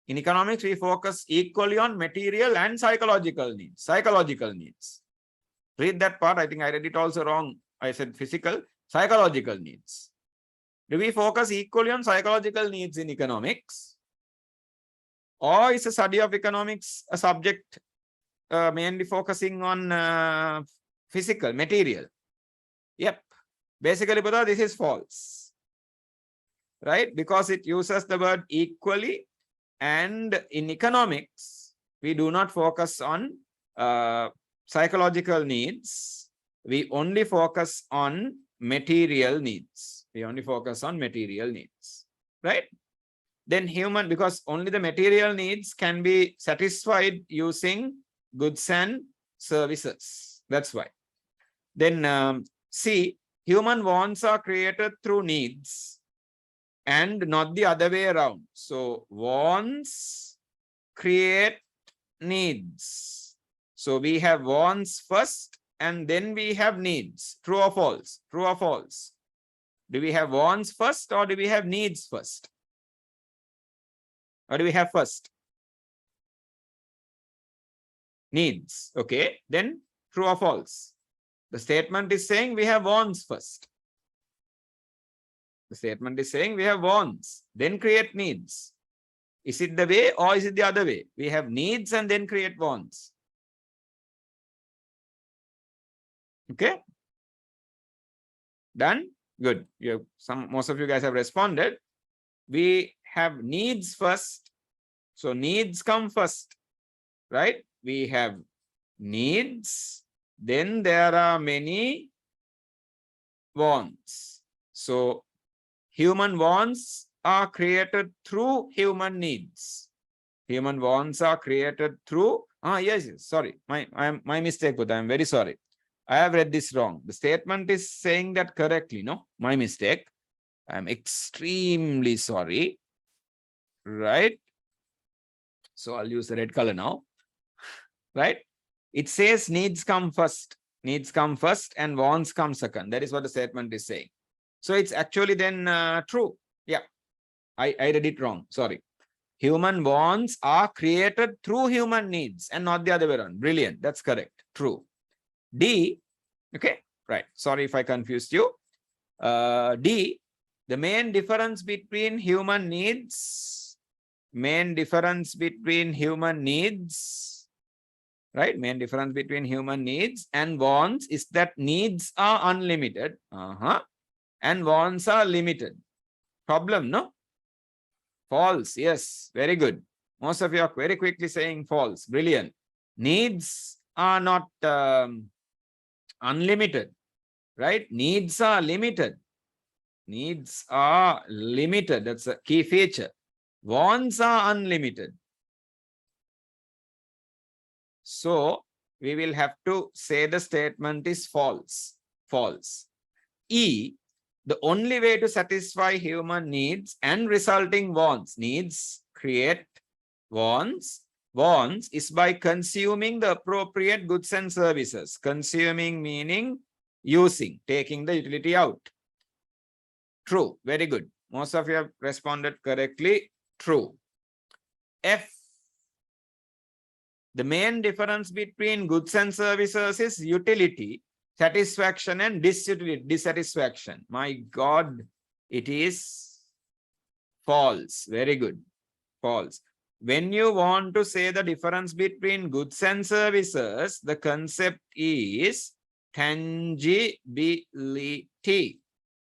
A: In economics, we focus equally on material and psychological needs. Psychological needs. Read that part. I think I read it also wrong. I said physical. Psychological needs. Do we focus equally on psychological needs in economics? Or is the study of economics a subject mainly focusing on physical, material? Yep. Basically, this is false. Right? Because it uses the word equally, and in economics, we do not focus on psychological needs. We only focus on material needs. We only focus on material needs. Right? Then human, because only the material needs can be satisfied using goods and services. That's why. Then C, human wants are created through needs and not the other way around. So wants create needs. So we have wants first and then we have needs. True or false? True or false? Do we have wants first or do we have needs first? What do we have first? Needs. Okay. Then true or false? The statement is saying we have wants first. The statement is saying we have wants, then create needs. Is it the way or is it the other way? We have needs and then create wants. Okay. Done? Good. Most of you guys have responded. We have needs first. So needs come first, right? We have needs. Then there are many wants. So human wants are created through human needs. Human wants are created through, yes, sorry, my mistake, but I'm very sorry. I have read this wrong. The statement is saying that correctly, no? My mistake. I'm extremely sorry. Right? So I'll use the red color now. Right? It says needs come first. Needs come first and wants come second. That is what the statement is saying. So it's actually then true. Yeah. I read it wrong. Sorry. Human wants are created through human needs and not the other way around. Brilliant. That's correct. True. D. Okay. Right. Sorry if I confused you. D. The main difference between human needs. Main difference between human needs. Right? Main difference between human needs and wants is that needs are unlimited. And wants are limited. Problem, no? False. Yes. Very good. Most of you are very quickly saying false. Brilliant. Needs are not unlimited. Right? Needs are limited. Needs are limited. That's a key feature. Wants are unlimited. So we will have to say the statement is false. False. E, the only way to satisfy human needs and resulting wants, needs create wants, wants is by consuming the appropriate goods and services. Consuming meaning using, taking the utility out. True. Very good. Most of you have responded correctly. True. F. The main difference between goods and services is utility, satisfaction, and dissatisfaction. My God, it is false. Very good. False. when you want to say the difference between goods and services, the concept is tangibility.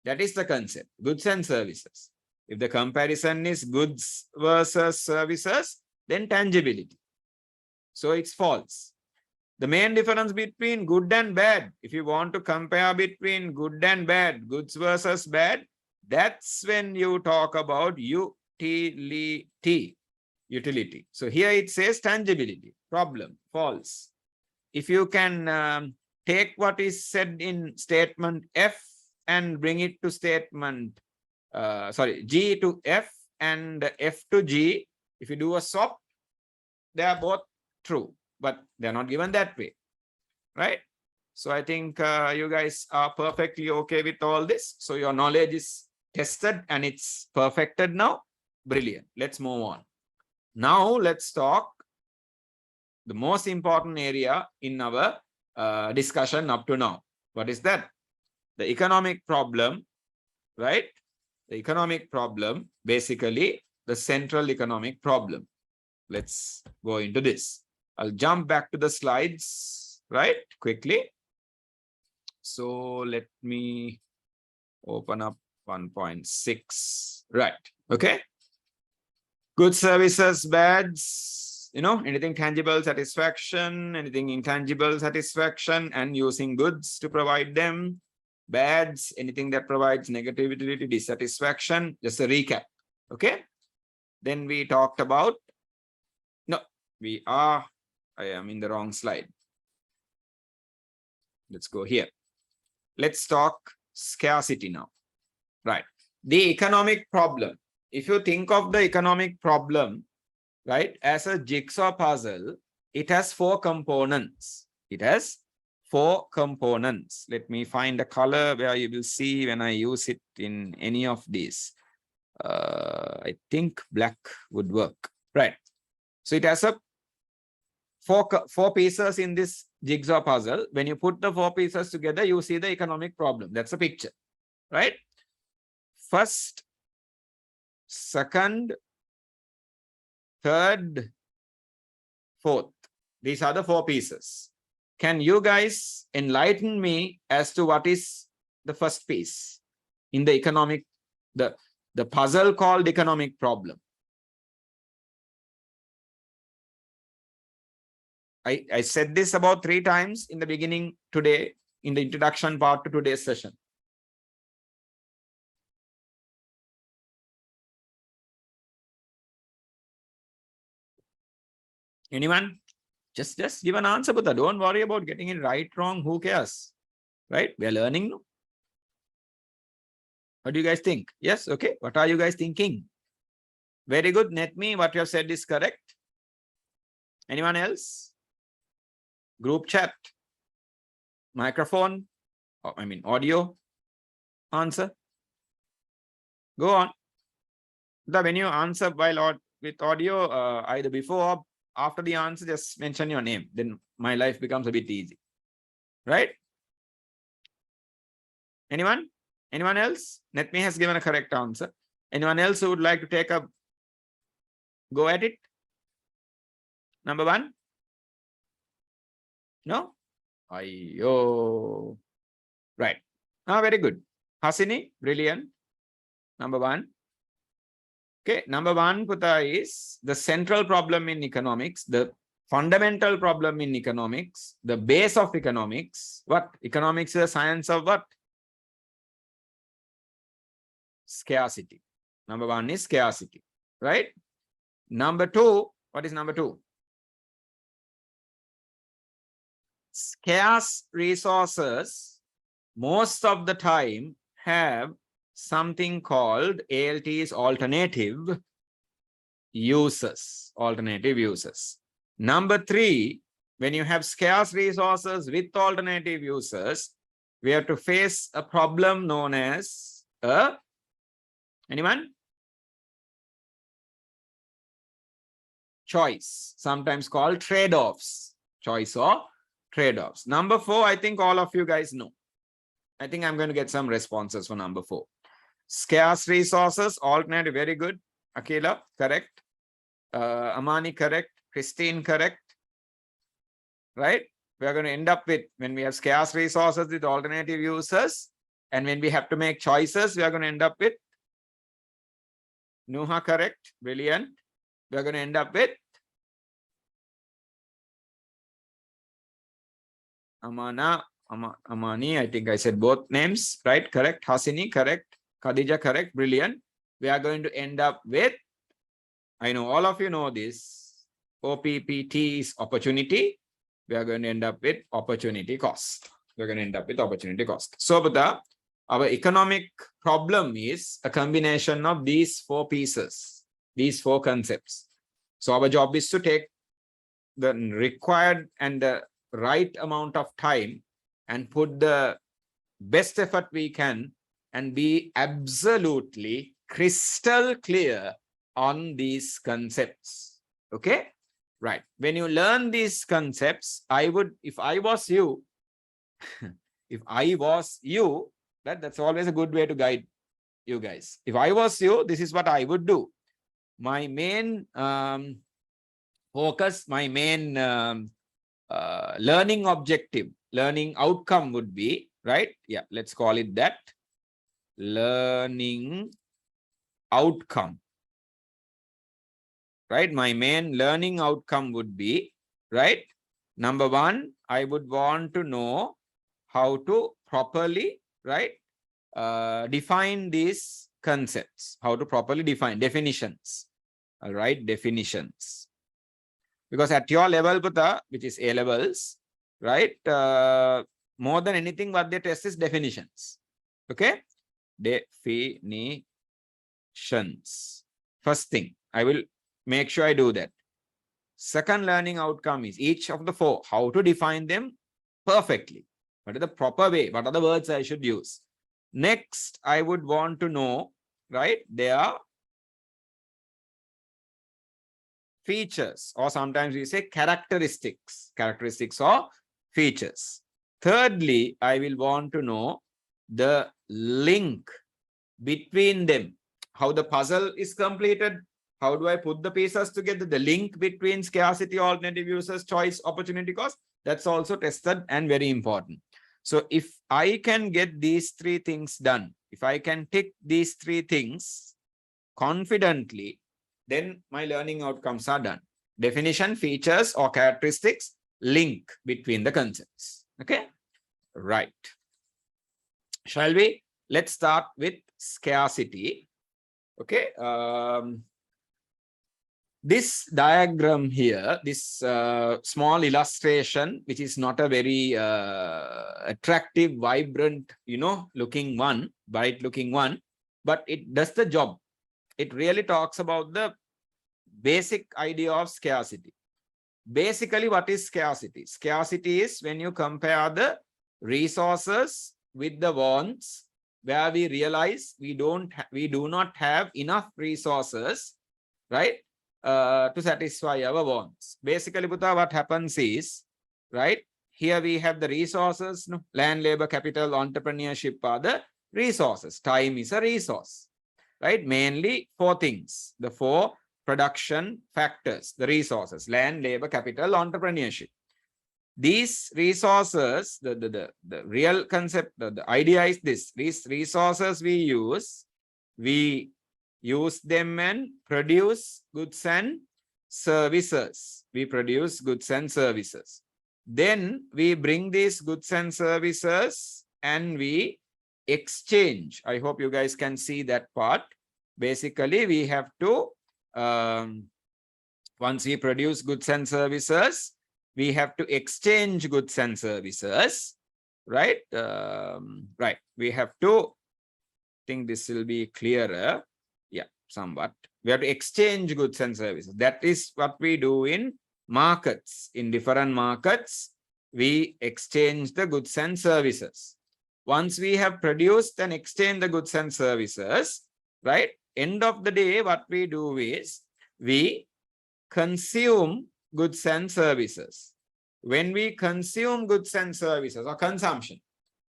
A: That is the concept, goods and services. If the comparison is goods versus services, then tangibility. So it's false. The main difference between good and bad, if you want to compare between good and bad, goods versus bad, that's when you talk about utility. Utility. So here it says tangibility, problem, false. If you can take what is said in statement F and bring it to statement, G to F and F to G, if you do a swap, they are both true, but they're not given that way, right? So I think you guys are perfectly okay with all this. So your knowledge is tested and it's perfected now. Brilliant. Let's move on. Now let's talk the most important area in our discussion up to now. What is that? The economic problem, right? The economic problem, basically the central economic problem. Let's go into this. I'll jump back to the slides, right? Quickly. So let me open up 1.6. Right. Okay. Goods, services, bads, anything tangible satisfaction, anything intangible satisfaction, and using goods to provide them. Bads, anything that provides negative utility, dissatisfaction. Just a recap. Okay. Then we talked about, I am in the wrong slide. Let's go here. Let's talk scarcity now. Right. The economic problem. If you think of the economic problem, right, as a jigsaw puzzle, it has 4 components. It has 4 components. Let me find a color where you will see when I use it in any of these. I think black would work. Right. So it has a 4 pieces in this jigsaw puzzle. When you put the 4 pieces together, you see the economic problem. That's a picture, right? First, second, third, fourth. These are the 4 pieces. Can you guys enlighten me as to what is the first piece in the economic, the puzzle called economic problem? I said this about 3 times in the beginning today, in the introduction part to today's session. Anyone? Just give an answer, but don't worry about getting it right, wrong. Who cares? Right? We are learning. What do you guys think? Yes? Okay. What are you guys thinking? Very good. Net me, what you have said is correct. Anyone else? Group chat, microphone, audio, answer. Go on. When you answer with audio, either before or after the answer, just mention your name. Then my life becomes a bit easy. Right? Anyone? Anyone else? Netme has given a correct answer. Anyone else who would like to take a go at it? Number 1? No? Ayyo. Right. Very good. Hasini, brilliant. Number 1. Okay, number 1, Putta, is the central problem in economics, the fundamental problem in economics, the base of economics. What? Economics is a science of what? Scarcity. Number 1 is scarcity, right? Number 2, what is number 2? Scarce resources most of the time have something called ALT's alternative uses. Alternative uses. Number 3, when you have scarce resources with alternative uses, we have to face a problem known as anyone? Choice, sometimes called trade-offs. Choice or trade-offs. Number 4, I think all of you guys know. I think I'm going to get some responses for number 4. Scarce resources, alternative, very good. Akila, correct. Amani correct, Christine correct, right? We are going to end up with, when we have scarce resources with alternative uses, and when we have to make choices, we are going to end up with Nuha correct, brilliant. We are going to end up with Amani, I think I said both names, right? Correct. Hasini, correct. Khadija, correct. Brilliant. We are going to end up with, I know all of you know this, OPPT is opportunity. We are going to end up with opportunity cost. We're going to end up with opportunity cost. So, Bata, our economic problem is a combination of these four pieces, these four concepts. So, our job is to take the required and the right amount of time and put the best effort we can and be absolutely crystal clear on these concepts. Okay, right. When you learn these concepts, I would, if I was you, if I was you, that's always a good way to guide you guys. If I was you, this is what I would do. My main focus, my main learning objective, learning outcome would be, right? Yeah, let's call it that. Learning outcome, right? My main learning outcome would be, right? Number one, I would want to know how to properly, right? Define these concepts, how to properly define definitions, all right? Definitions. Because at your level, Buddha, which is A levels, right? More than anything, what they test is definitions. Okay? Definitions. First thing, I will make sure I do that. Second learning outcome is each of the four, how to define them perfectly. What is the proper way? What are the words I should use? Next, I would want to know, right? Their features, or sometimes we say characteristics or features. Thirdly, I will want to know the link between them, how the puzzle is completed, how do I put the pieces together, the link between scarcity, alternative uses, choice, opportunity cost, that's also tested and very important. So if I can get these three things done, if I can tick these three things confidently, then my learning outcomes are done. Definition, features or characteristics, link between the concepts. Okay, right. Shall we? Let's start with scarcity. Okay. This diagram here, this small illustration, which is not a very attractive, vibrant, looking one, bright looking one, but it does the job. It really talks about the basic idea of scarcity. Basically, what is scarcity? Scarcity is when you compare the resources with the wants, where we realize we do not have enough resources, right, to satisfy our wants. Basically, Buddha, what happens is, right, here we have the resources, land, labor, capital, entrepreneurship are the resources. Time is a resource, right? Mainly four things, the four production factors, the resources, land, labor, capital, entrepreneurship. These resources, the real concept, the idea is this: these resources we use them and produce goods and services. We produce goods and services. Then we bring these goods and services and we exchange. I hope you guys can see that part. Basically, we have to, once we produce goods and services, we have to exchange goods and services, right? Right. We have to, I think this will be clearer. Yeah, somewhat. We have to exchange goods and services. That is what we do in markets. In different markets, we exchange the goods and services. Once we have produced and exchanged the goods and services, right? End of the day, what we do is we consume goods and services. When we consume goods and services or consumption,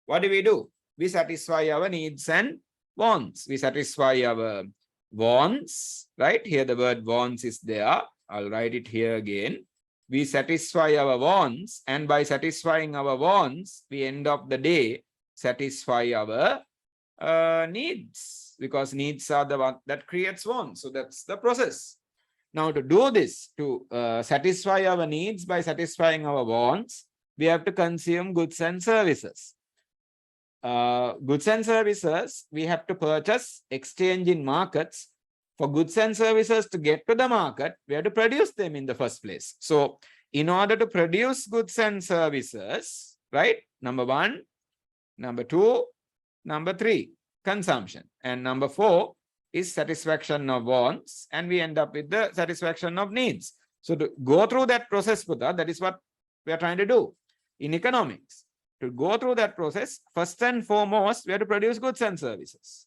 A: what do? We satisfy our needs and wants. We satisfy our wants, right? Here the word wants is there. I'll write it here again. We satisfy our wants, and by satisfying our wants, we end of the day satisfy our needs, because needs are the one that creates wants. So that's the process. Now to do this, to satisfy our needs by satisfying our wants, we have to consume goods and services. Goods and services, we have to purchase, exchange in markets. For goods and services to get to the market, we have to produce them in the first place. So in order to produce goods and services, right? Number one, number two, number three, consumption. And number four is satisfaction of wants. And we end up with the satisfaction of needs. So to go through that process, Putha, that is what we are trying to do in economics. To go through that process, first and foremost, we have to produce goods and services.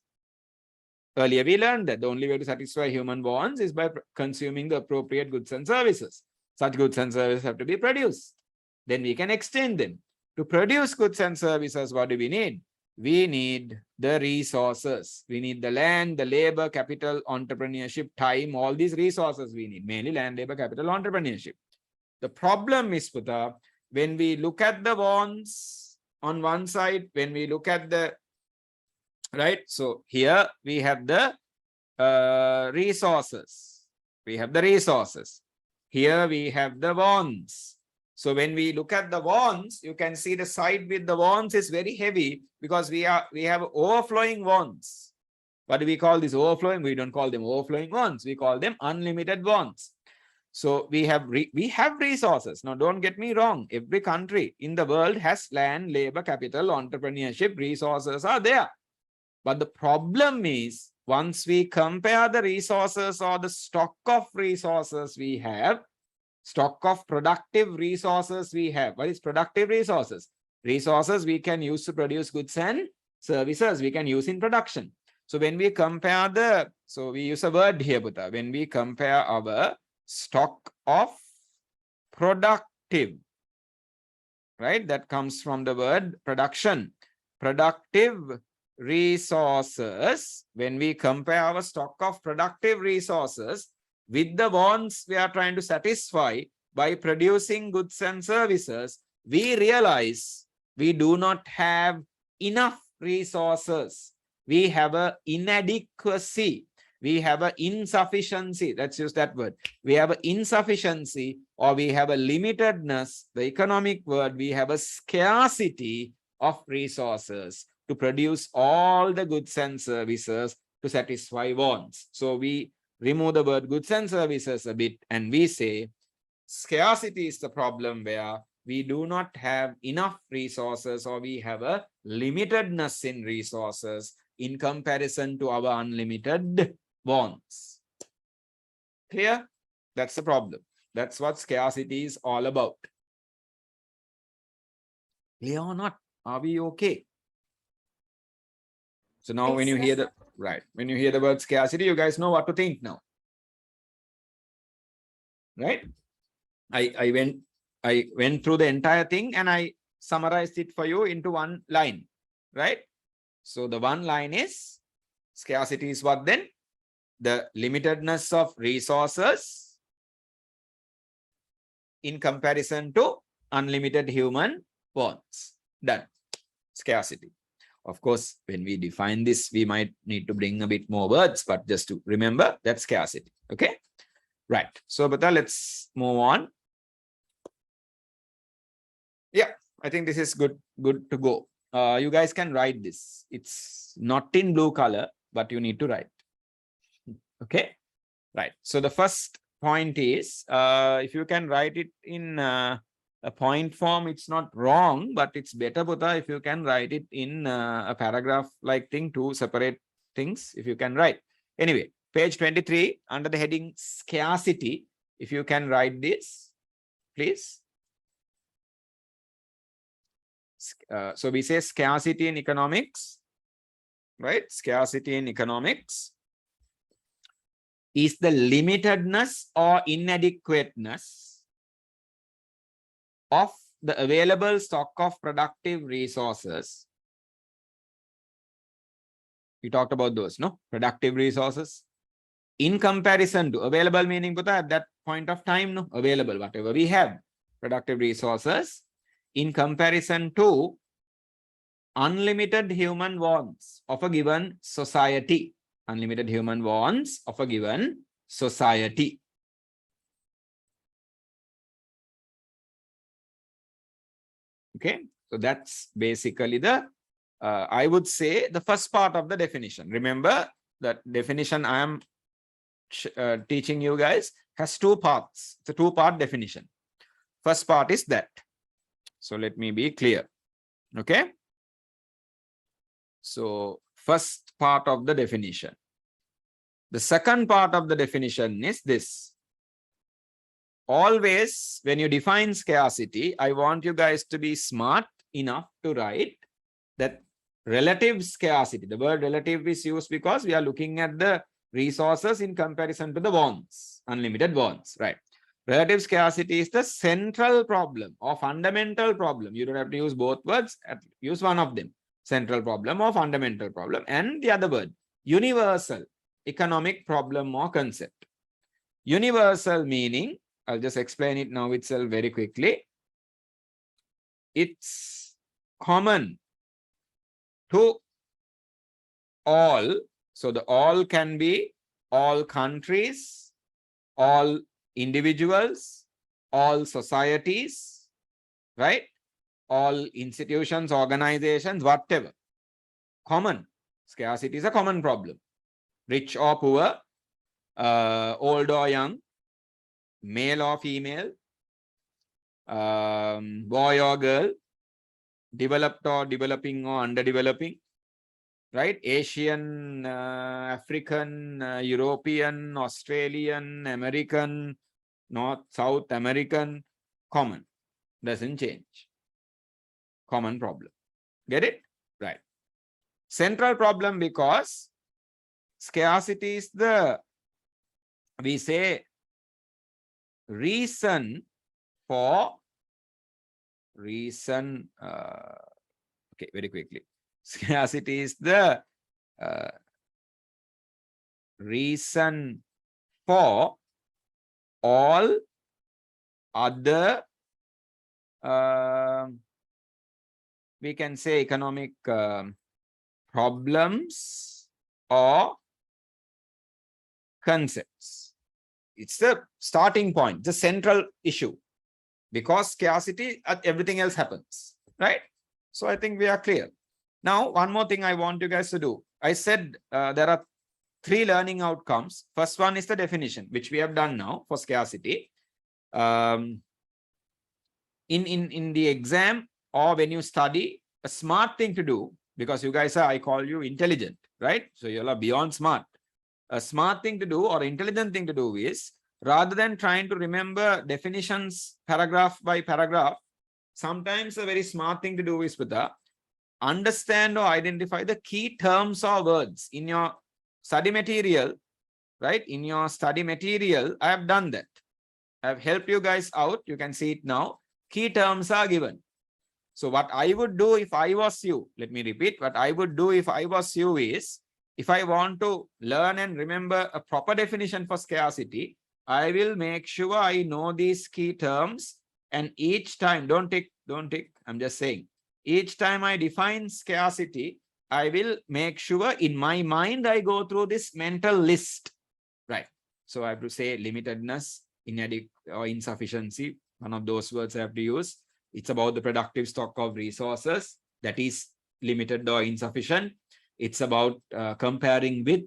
A: Earlier, we learned that the only way to satisfy human wants is by consuming the appropriate goods and services. Such goods and services have to be produced. Then we can exchange them. To produce goods and services, what do we need? We need the resources. We need the land, the labor, capital, entrepreneurship, time, all these resources we need. Mainly land, labor, capital, entrepreneurship. The problem is, Putha, when we look at the wants on one side, when we look at the, right? So here we have the resources. We have the resources. Here we have the wants. So when we look at the wants, you can see the side with the wants is very heavy because we have overflowing wants. What do we call this overflowing? We don't call them overflowing wants. We call them unlimited wants. So we have resources. Now, don't get me wrong. Every country in the world has land, labor, capital, entrepreneurship, resources are there. But the problem is, once we compare the resources or the stock of resources we have, stock of productive resources we have. What is productive resources? Resources we can use to produce goods and services we can use in production. So when we compare so we use a word here, Putha. When we compare our stock of productive, right? That comes from the word production. Productive resources. When we compare our stock of productive resources with the wants we are trying to satisfy by producing goods and services, we realize we do not have enough resources. We have an inadequacy. We have an insufficiency. Let's use that word. We have an insufficiency, or we have a limitedness. The economic word, we have a scarcity of resources to produce all the goods and services to satisfy wants. So we remove the word goods and services a bit, and we say scarcity is the problem where we do not have enough resources, or we have a limitedness in resources in comparison to our unlimited wants. Clear? That's the problem. That's what scarcity is all about. Clear or not? Are we okay? So now when you hear the, right, when you hear the word scarcity, you guys know what to think now. Right? I went through the entire thing and I summarized it for you into one line. Right? So the one line is scarcity is what then? The limitedness of resources in comparison to unlimited human wants. Done. Scarcity. Of course, when we define this, we might need to bring a bit more words, but just to remember, that's scarcity. Okay? Right. So, but let's move on. Yeah, I think this is good to go. You guys can write this. It's not in blue color, but you need to write. Okay? Right. So the first point is, if you can write it in a point form, it's not wrong, but it's better, Putha, if you can write it in a paragraph-like thing, to separate things, if you can write. Anyway, page 23, under the heading scarcity, if you can write this, please. So we say scarcity in economics, right? Scarcity in economics is the limitedness or inadequateness of the available stock of productive resources. We talked about those, no? Productive resources, in comparison to available, meaning at that point of time, no, available, whatever we have, productive resources, in comparison to unlimited human wants of a given society. Unlimited human wants of a given society. Okay, so that's basically the, I would say, the first part of the definition. Remember that definition I am teaching you guys has two parts. It's a two-part definition. First part is that. So let me be clear. Okay. So first part of the definition. The second part of the definition is this. Always, when you define scarcity, I want you guys to be smart enough to write that relative scarcity. The word relative is used because we are looking at the resources in comparison to the wants, unlimited wants, right? Relative scarcity is the central problem or fundamental problem. You don't have to use both words, use one of them. Central problem or fundamental problem, and the other word, universal economic problem or concept. Universal meaning, I'll just explain it now itself very quickly. It's common to all. So the all can be all countries, all individuals, all societies, right? All institutions, organizations, whatever. Common. Scarcity is a common problem. Rich or poor, old or young, male or female, boy or girl, developed or developing or underdeveloping, right? Asian, African, European, Australian, American, North, South American, common. Doesn't change. Common problem. Get it? Right. Central problem because scarcity is the, we say, reason for, okay, very quickly. Scarcity is the reason for all other, we can say, economic problems or concepts. It's the starting point, the central issue. Because scarcity, everything else happens, right? So I think we are clear. Now, one more thing I want you guys to do. I said there are 3 learning outcomes. First one is the definition, which we have done now for scarcity. In the exam or when you study, a smart thing to do, because you guys are, I call you intelligent, right? So you are beyond smart. A smart thing to do or intelligent thing to do is, rather than trying to remember definitions paragraph by paragraph, sometimes a very smart thing to do is with understand or identify the key terms or words in your study material, right? In your study material, I have done that. I have helped you guys out. You can see it now. Key terms are given. So what I would do if I was you, let me repeat, what I would do if I was you is, if I want to learn and remember a proper definition for scarcity, I will make sure I know these key terms, and each time, don't take, I'm just saying, each time I define scarcity, I will make sure in my mind I go through this mental list, right? So I have to say limitedness, inadequate or insufficiency, one of those words I have to use. It's about the productive stock of resources that is limited or insufficient. It's about comparing with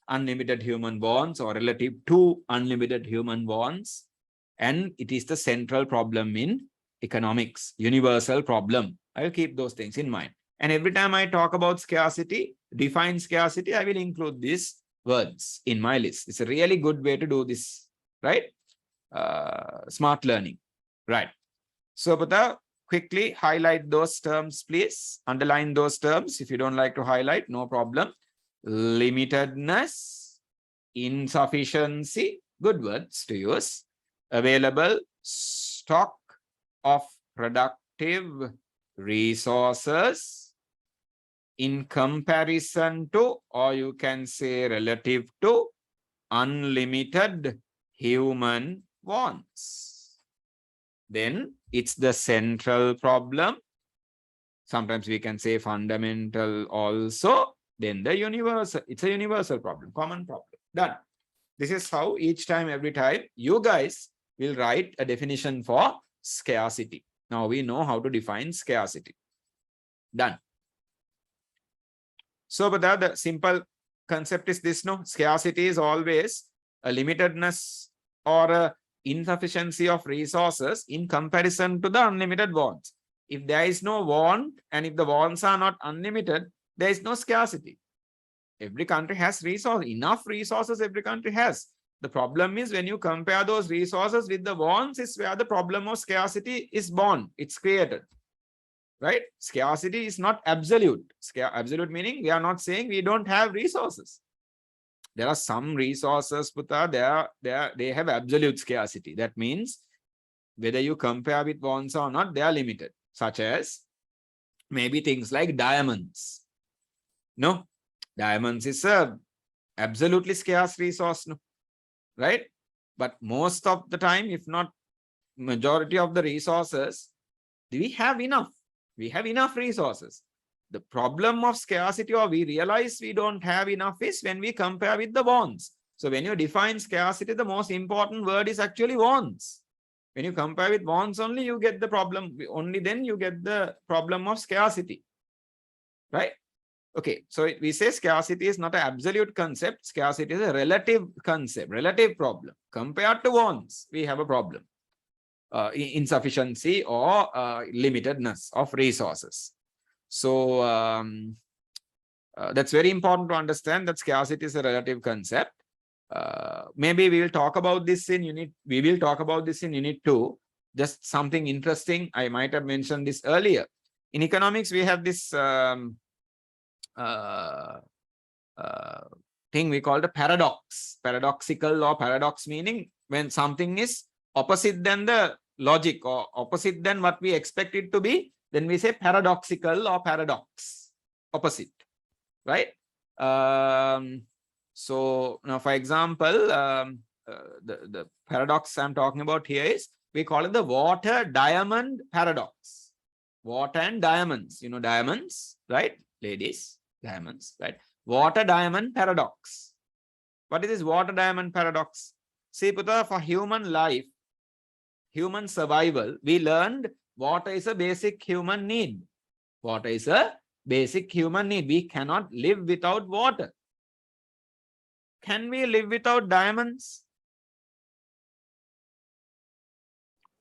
A: unlimited human wants or relative to unlimited human wants. And it is the central problem in economics, universal problem. I will keep those things in mind. And every time I talk about scarcity, define scarcity, I will include these words in my list. It's a really good way to do this, right? Smart learning, right? So, Pata, quickly highlight those terms, please. Underline those terms. If you don't like to highlight, no problem. Limitedness, insufficiency, good words to use. Available stock of productive resources in comparison to, or you can say relative to, unlimited human wants. Then it's the central problem. Sometimes we can say fundamental also. Then the universal, it's a universal problem, common problem. Done. This is how each time, every time, you guys will write a definition for scarcity. Now we know how to define scarcity. Done. So, but the simple concept is this, no? Scarcity is always a limitedness or a insufficiency of resources in comparison to the unlimited wants. If there is no want, and if the wants are not unlimited, there is no scarcity. Every country has resources, enough resources every country has. The problem is when you compare those resources with the wants is where the problem of scarcity is born. It's created. Right? Scarcity is not absolute. Absolute meaning we are not saying we don't have resources. There are some resources, Putta, they have absolute scarcity. That means whether you compare with wants or not, they are limited. Such as maybe things like diamonds. No, diamonds is a absolutely scarce resource, no? Right? But most of the time, if not majority of the resources, we have enough. We have enough resources. The problem of scarcity, or we realize we don't have enough, is when we compare with the wants. So when you define scarcity, the most important word is actually wants. When you compare with wants only, you get the problem. Only then you get the problem of scarcity. Right? Okay, so we say scarcity is not an absolute concept. Scarcity is a relative concept, relative problem. Compared to wants, we have a problem. Insufficiency or limitedness of resources. So that's very important to understand that scarcity is a relative concept. Maybe we will talk about this in unit. We will talk about this in unit 2. Just something interesting. I might have mentioned this earlier. In economics, we have this thing we call the paradox. Paradoxical or paradox meaning when something is opposite than the logic or opposite than what we expect it to be, then we say paradoxical or paradox. Opposite. Right? So now, for example, the paradox I'm talking about here is, we call it the water diamond paradox. Water and diamonds. You know diamonds, right? Ladies, diamonds, right? Water diamond paradox. What is this water diamond paradox? See, Putta, for human life, human survival, we learned water is a basic human need. Water is a basic human need. We cannot live without water. Can we live without diamonds?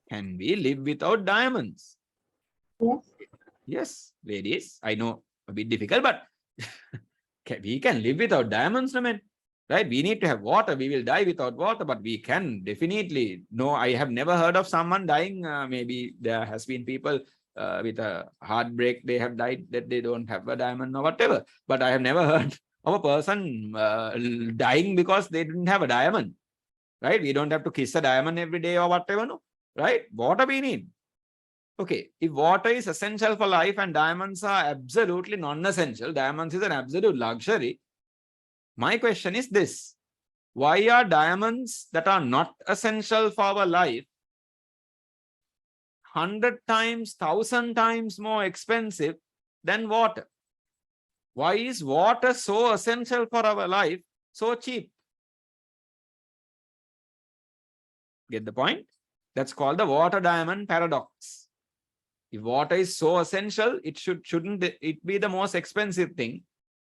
A: Can we live without diamonds?
B: Yes.
A: Yes, ladies. I know a bit difficult, but we can live without diamonds, no man. Right? We need to have water. We will die without water, but we can definitely. No, I have never heard of someone dying. Maybe there has been people with a heartbreak. They have died that they don't have a diamond or whatever. But I have never heard of a person dying because they didn't have a diamond. Right? We don't have to kiss a diamond every day or whatever. No. Right? Water we need. Okay, if water is essential for life and diamonds are absolutely non-essential, diamonds is an absolute luxury. My question is this: why are diamonds that are not essential for our life 100 times, 1,000 times more expensive than water? Why is water so essential for our life, so cheap? Get the point? That's called the water diamond paradox. If water is so essential, it shouldn't it be the most expensive thing?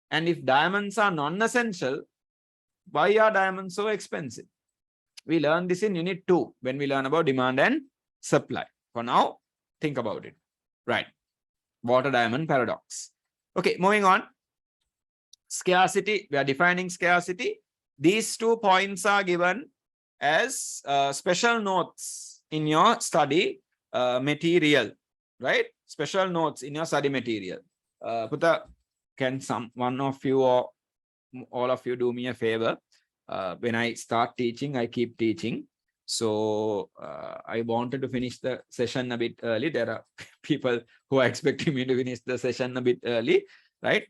A: And if diamonds are non-essential, why are diamonds so expensive? We learn this in unit 2 when we learn about demand and supply. For now, think about it. Right. Water diamond paradox. Okay, moving on. Scarcity. We are defining scarcity. These 2 points are given as special notes in your study material. Right? Special notes in your study material. Putta, can one of you or all of you do me a favor? When I start teaching, I keep teaching. So I wanted to finish the session a bit early. There are people who are expecting me to finish the session a bit early, right?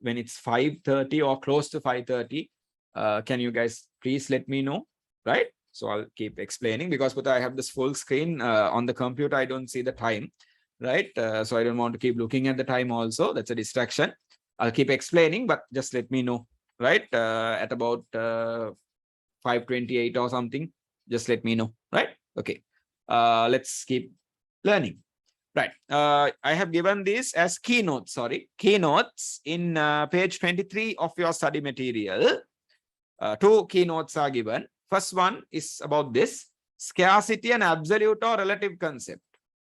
A: When it's 5:30 or close to 5:30, Can you guys please let me know, right? So I'll keep explaining because I have this full screen on the computer. I don't see the time, right? So I don't want to keep looking at the time also. That's a distraction. I'll keep explaining, but just let me know, right? At about 5:28 or something, just let me know, right? Okay. Let's keep learning. Right. I have given this as keynotes, keynotes in page 23 of your study material. Two keynotes are given. First one is about this scarcity and absolute or relative concept.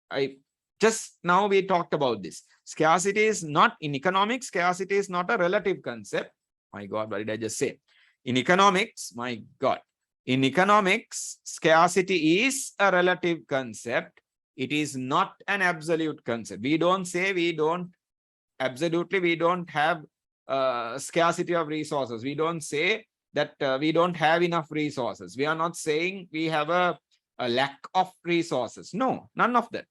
A: I just now we talked about this. Scarcity is not in economics. Scarcity is not a relative concept. My God, what did I just say? In economics, my God, in economics, scarcity is a relative concept. It is not an absolute concept. We don't say we don't have scarcity of resources. We don't say that we don't have enough resources. We are not saying we have a lack of resources. No, none of that.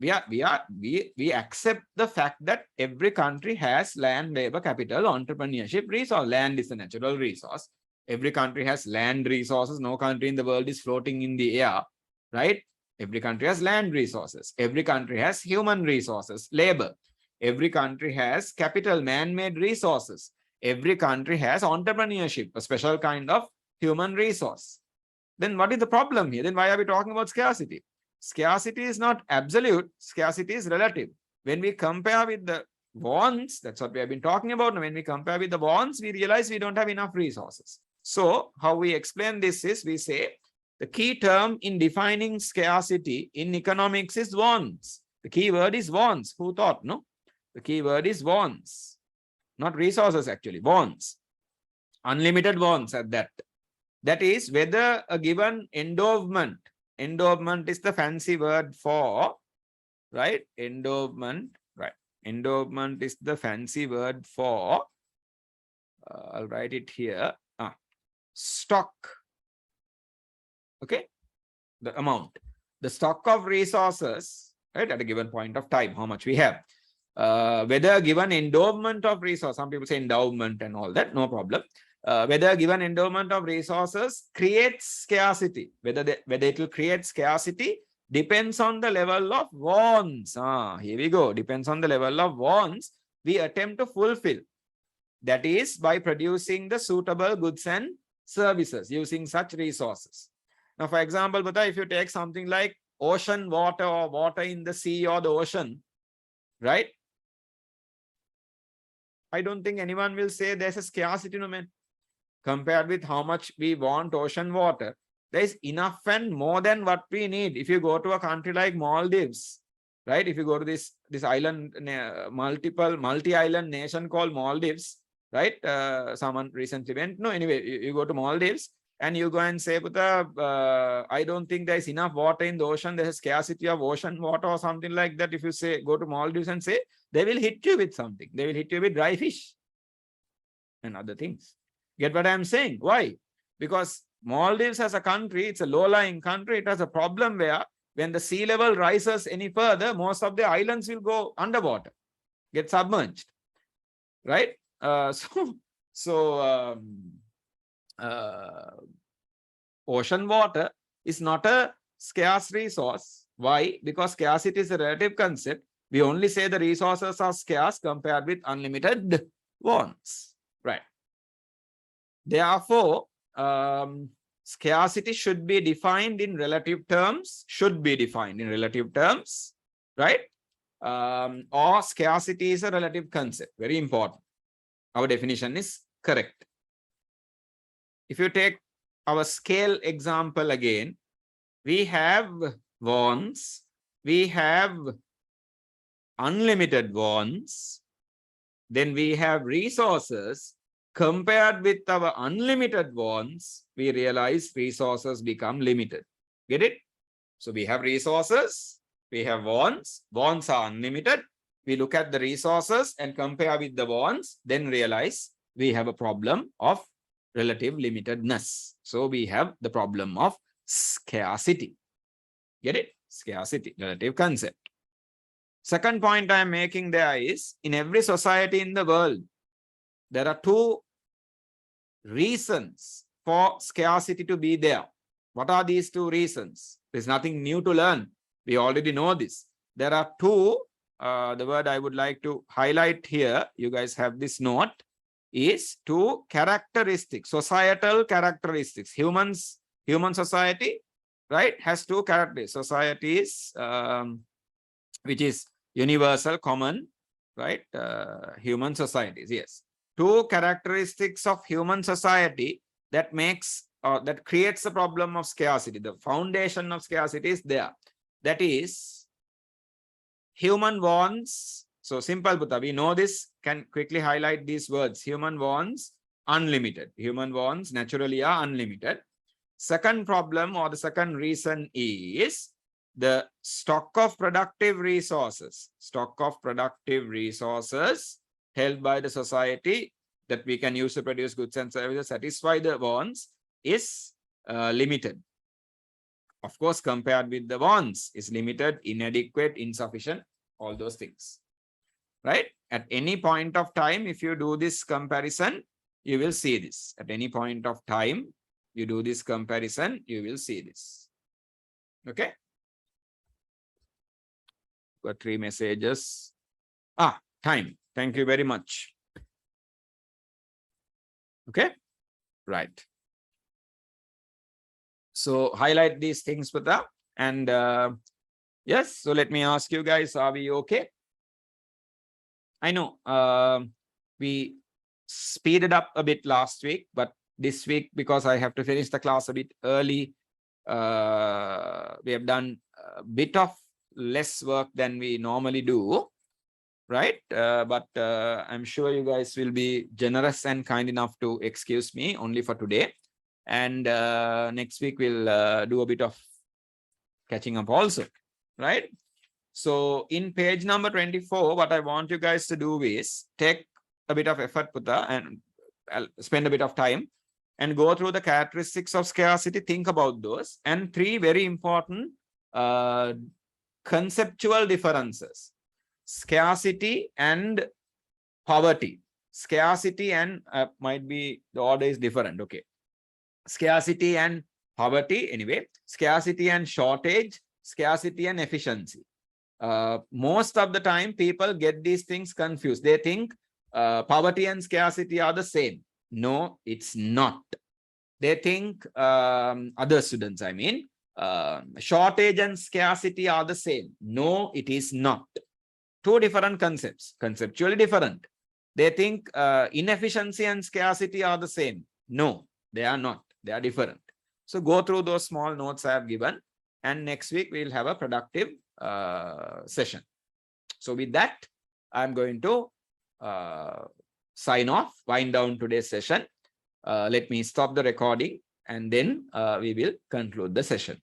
A: We accept the fact that every country has land, labor, capital, entrepreneurship, resource. Land is a natural resource. Every country has land resources. No country in the world is floating in the air, right? Every country has land resources. Every country has human resources, labor. Every country has capital, man-made resources. Every country has entrepreneurship, a special kind of human resource. Then what is the problem here? Then why are we talking about scarcity? Scarcity is not absolute. Scarcity is relative. When we compare with the wants, that's what we have been talking about. When we compare with the wants, we realize we don't have enough resources. So how we explain this is we say the key term in defining scarcity in economics is wants. The key word is wants. Who thought, no? The key word is wants, not resources actually, wants. Unlimited wants at that. That is whether a given endowment is the fancy word for, right? Endowment, right? Endowment is the fancy word for, I'll write it here, stock. Okay, the amount, the stock of resources, right, at a given point of time, how much we have. Whether a given endowment of resource, some people say endowment and all that, no problem. Whether a given endowment of resources creates scarcity, whether it will create scarcity depends on the level of wants. Here we go. Depends on the level of wants we attempt to fulfill. That is by producing the suitable goods and services using such resources. Now, for example, if you take something like ocean water or water in the sea or the ocean, right? I don't think anyone will say there's a scarcity, no man. Compared with how much we want ocean water, there is enough and more than what we need. If you go to a country like Maldives, right? If you go to this island, multi-island nation called Maldives, right? Someone recently went. No, anyway, you go to Maldives and you go and say, I don't think there's enough water in the ocean. There's a scarcity of ocean water or something like that. If you say, go to Maldives and say, they will hit you with something. They will hit you with dry fish and other things. Get what I'm saying? Why? Because Maldives as a country, it's a low-lying country. It has a problem where when the sea level rises any further, most of the islands will go underwater, get submerged, right? Ocean water is not a scarce resource. Why? Because scarcity is a relative concept. We only say the resources are scarce compared with unlimited wants, right? Therefore, scarcity should be defined in relative terms, right? Or scarcity is a relative concept. Very important. Our definition is correct. If you take our scale example again, we have wants, we have unlimited wants, then we have resources. Compared with our unlimited wants, we realize resources become limited. Get it? So we have resources, we have wants are unlimited. We look at the resources and compare with the wants, then realize we have a problem of relative limitedness. So we have the problem of scarcity. Get it? Scarcity, relative concept. Second point I am making there is, in every society in the world, there are two reasons for scarcity to be there. What are these two reasons? There's nothing new to learn. We already know this. There are two, the word I would like to highlight here, you guys have this note, is two characteristics, societal characteristics. Human society, right, has two characteristics. Societies, which is universal, common, right? Human societies, yes. Two characteristics of human society that makes that creates the problem of scarcity. The foundation of scarcity is there. That is human wants. So simple, Buddha, we know this. Can quickly highlight these words. Human wants unlimited. Human wants naturally are unlimited. Second problem, or the second reason, is the stock of productive resources. Stock of productive resources held by the society that we can use to produce goods and services, satisfy the wants, is limited. Of course, compared with the wants, is limited, inadequate, insufficient, all those things. Right? At any point of time, if you do this comparison, you will see this. At any point of time, you do this comparison, you will see this. Okay? Got 3 messages. Time. Thank you very much. Okay? Right. So highlight these things, Pata. And yes, so let me ask you guys, are we okay? I know we speeded up a bit last week, but this week, because I have to finish the class a bit early, we have done a bit of less work than we normally do, right? But I'm sure you guys will be generous and kind enough to excuse me only for today. And next week we'll do a bit of catching up also, right? So in page number 24, what I want you guys to do is take a bit of effort, Putta, and I'll spend a bit of time and go through the characteristics of scarcity, think about those, and 3 very important conceptual differences. Scarcity and poverty. Scarcity and might be the order is different. Okay. Scarcity and poverty. Anyway, scarcity and shortage, scarcity and efficiency. Most of the time, people get these things confused. They think poverty and scarcity are the same. No, it's not. They think, other students, I mean, shortage and scarcity are the same. No, it is not. 2 different concepts, conceptually different. They think inefficiency and scarcity are the same. No, they are not. They are different. So go through those small notes I have given, and next week we'll have a productive session. So with that, I'm going to sign off, wind down today's session. Let me stop the recording, and then we will conclude the session.